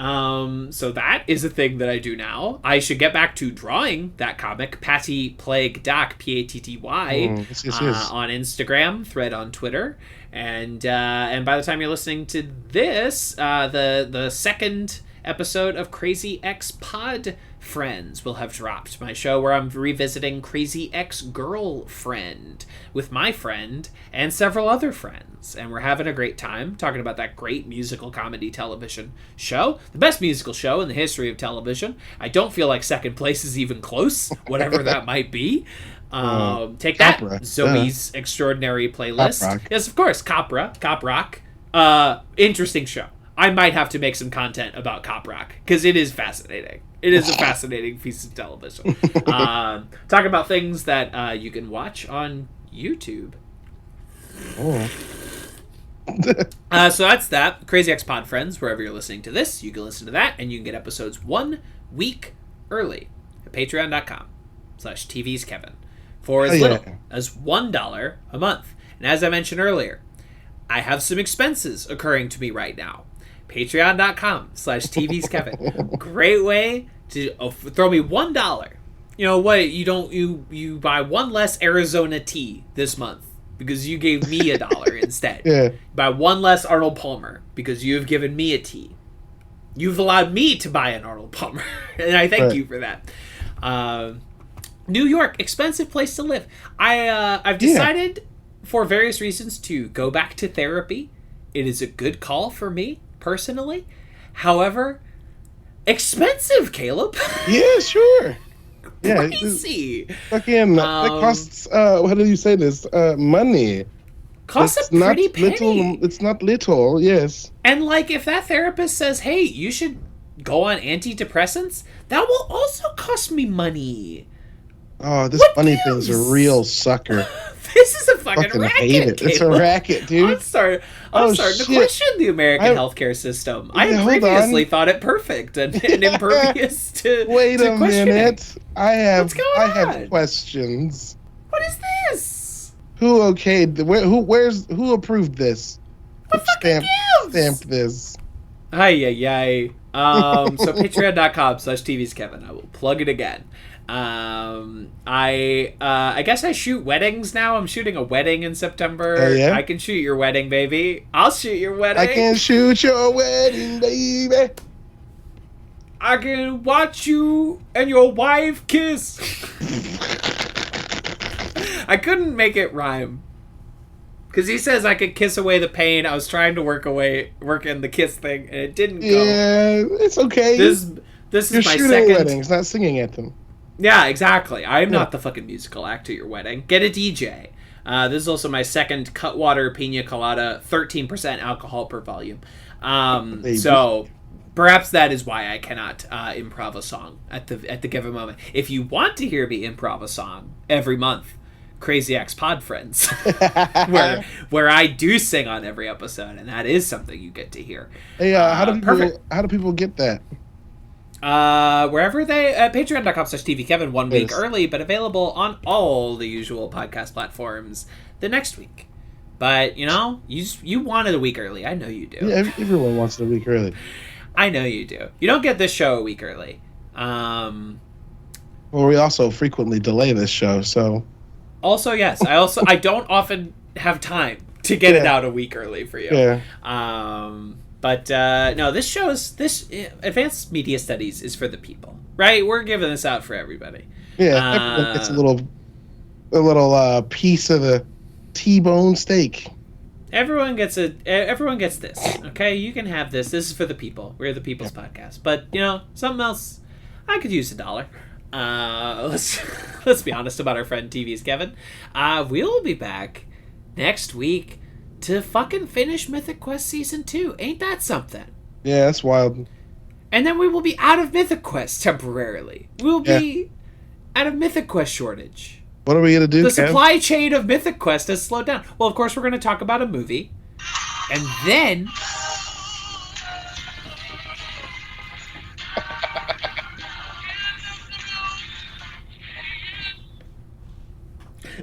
So that is a thing that I do now. I should get back to drawing that comic, Patty Plague Doc, Patty, on Instagram, thread on Twitter, and by the time you're listening to this, the second episode of Crazy Ex Pod Friends will have dropped, my show where I'm revisiting Crazy Ex-Girlfriend with my friend and several other friends, and we're having a great time talking about that great musical comedy television show, the best musical show in the history of television. I don't feel like second place is even close, whatever that might be. Take that, Opera. Zoe's Extraordinary Playlist. Cop Rock. Yes, of course, Cop Rock. Interesting show. I might have to make some content about Cop Rock, because it is fascinating. It is a fascinating piece of television. Talk about things that you can watch on YouTube. So that's that. Crazy Ex Pod Friends, wherever you're listening to this, you can listen to that, and you can get episodes 1 week early at patreon.com/TVsKevin for as little as $1 a month. And as I mentioned earlier, I have some expenses occurring to me right now. Patreon.com/TVsKevin. Great way to throw me $1. You know what? You buy one less Arizona tea this month because you gave me $1 instead. Yeah. Buy one less Arnold Palmer because you have given me a tea. You've allowed me to buy an Arnold Palmer, and I thank you for that. New York, expensive place to live. I've decided for various reasons to go back to therapy. It is a good call for me personally. However, expensive, Caleb. Yeah, sure. Crazy. Fucking that costs. How do you say this? Money. costs It's a pretty not little. penny. It's not little. Yes. And like, if that therapist says, "Hey, you should go on antidepressants," that will also cost me money. Oh, this What funny gives? thing's a real sucker. This is a fucking Fucking racket. hate it. It's a Caleb. racket, dude. I'm starting to shit. question the American healthcare system. I hold previously on. thought it perfect and impervious to Wait to a questioning. minute. I What's going I on? have questions. What is this? Who okayed? Who approved this? What fucking gives? Stamped this. Ay. So patreon.com/TV's Kevin. I will plug it again. I guess I shoot weddings now. I'm shooting a wedding in September. Oh, yeah? I can shoot your wedding, baby. I'll shoot your wedding. I can shoot your wedding, baby. I can watch you and your wife kiss. I couldn't make it rhyme. Because he says I could kiss away the pain. I was trying to work in the kiss thing, and it didn't go. Yeah, it's okay. This is You're my shooting second weddings, not singing at them. Yeah, exactly. I'm not the fucking musical act to your wedding. Get a DJ. This is also my second Cutwater Pina Colada, 13% alcohol per volume. So perhaps that is why I cannot improv a song at the given moment. If you want to hear me improv a song every month, Crazy X Pod Friends, where I do sing on every episode, and that is something you get to hear. Hey, how do people get that? Wherever they patreon.com/tvkevin 1 week Yes. early, but available on all the usual podcast platforms the next week. But you wanted a week early. I know you do. Yeah, everyone wants it a week early. I know you do. You don't get this show a week early. Well, we also frequently delay this show, so. Also, yes, I don't often have time to get it out a week early for you. Yeah. But no, this advanced media studies is for the people, right? We're giving this out for everybody. Yeah, everyone gets a little piece of the T-bone steak. Everyone gets this. Okay, you can have this. This is for the people. We're the people's podcast. But something else, I could use $1. Let's be honest about our friend TV's Kevin. We will be back next week to fucking finish Mythic Quest Season 2. Ain't that something? Yeah, that's wild. And then we will be out of Mythic Quest temporarily. We'll be out of Mythic Quest shortage. What are we going to do, The Kev? supply chain of Mythic Quest has slowed down. Well, of course, we're going to talk about a movie. And then...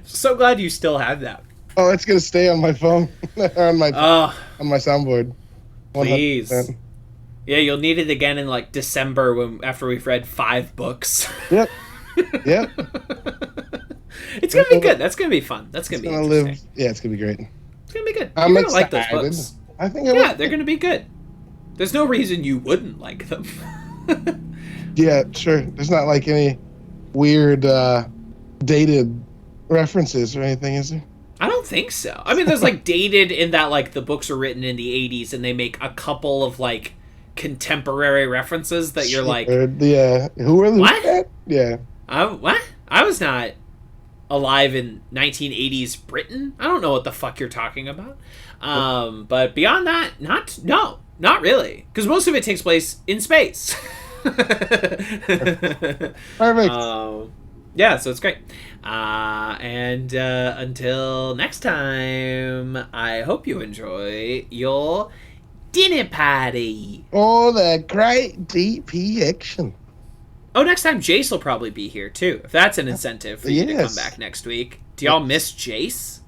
So glad you still have that. Oh, it's going to stay on my phone. on my soundboard. 100%. Please. Yeah, you'll need it again in like December after we've read 5 books. Yep. It's gonna be good. That's gonna be fun. That's gonna be interesting. Yeah, it's gonna be great. It's gonna be good. I'm You're gonna excited. like those books. I think They're gonna be good. There's no reason you wouldn't like them. Yeah, sure. There's not like any weird dated references or anything, is there? I don't think so. I mean, there's like dated in that like the books are written in the 80s and they make a couple of like contemporary references that you're like, yeah, who are what? Yeah. What? I was not alive in 1980s Britain. I don't know what the fuck you're talking about. But beyond that, not really, because most of it takes place in space. Perfect. Yeah, so it's great. And until next time, I hope you enjoy your dinner party. Oh, that great DP action. Oh, next time Jace will probably be here too. If that's an incentive for you to come back next week. Do y'all miss Jace?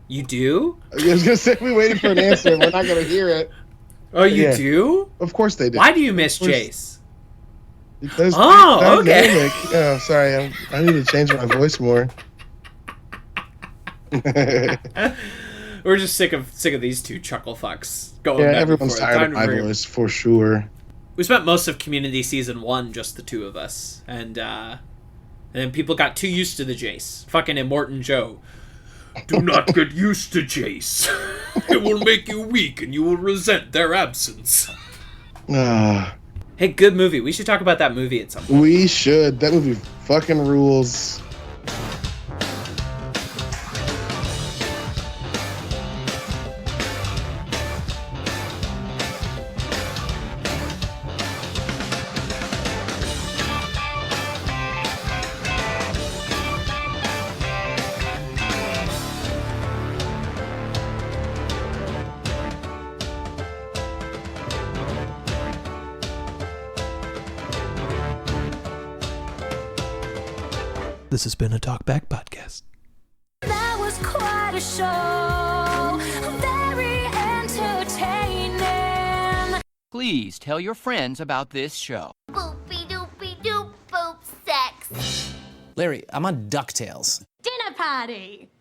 You do? I was gonna say we waited for an answer and we're not gonna hear it. Oh, you do? Of course they do. Why do you miss Jace? Because okay. Oh, sorry. I need to change my voice more. We're just sick of these two chuckle fucks going. Yeah, back everyone's and forth. tired of my voice for sure. We spent most of Community Season 1 just the two of us, and then people got too used to the Jace. Fucking Immortan Joe. Do not get used to Jace. It will make you weak, and you will resent their absence. Hey, good movie. We should talk about that movie at some point. We should. That movie fucking rules. This has been a Talkback Podcast. That was quite a show. Very entertaining. Please tell your friends about this show. Boopy doopy doop boop sex. Larry, I'm on DuckTales. Dinner party.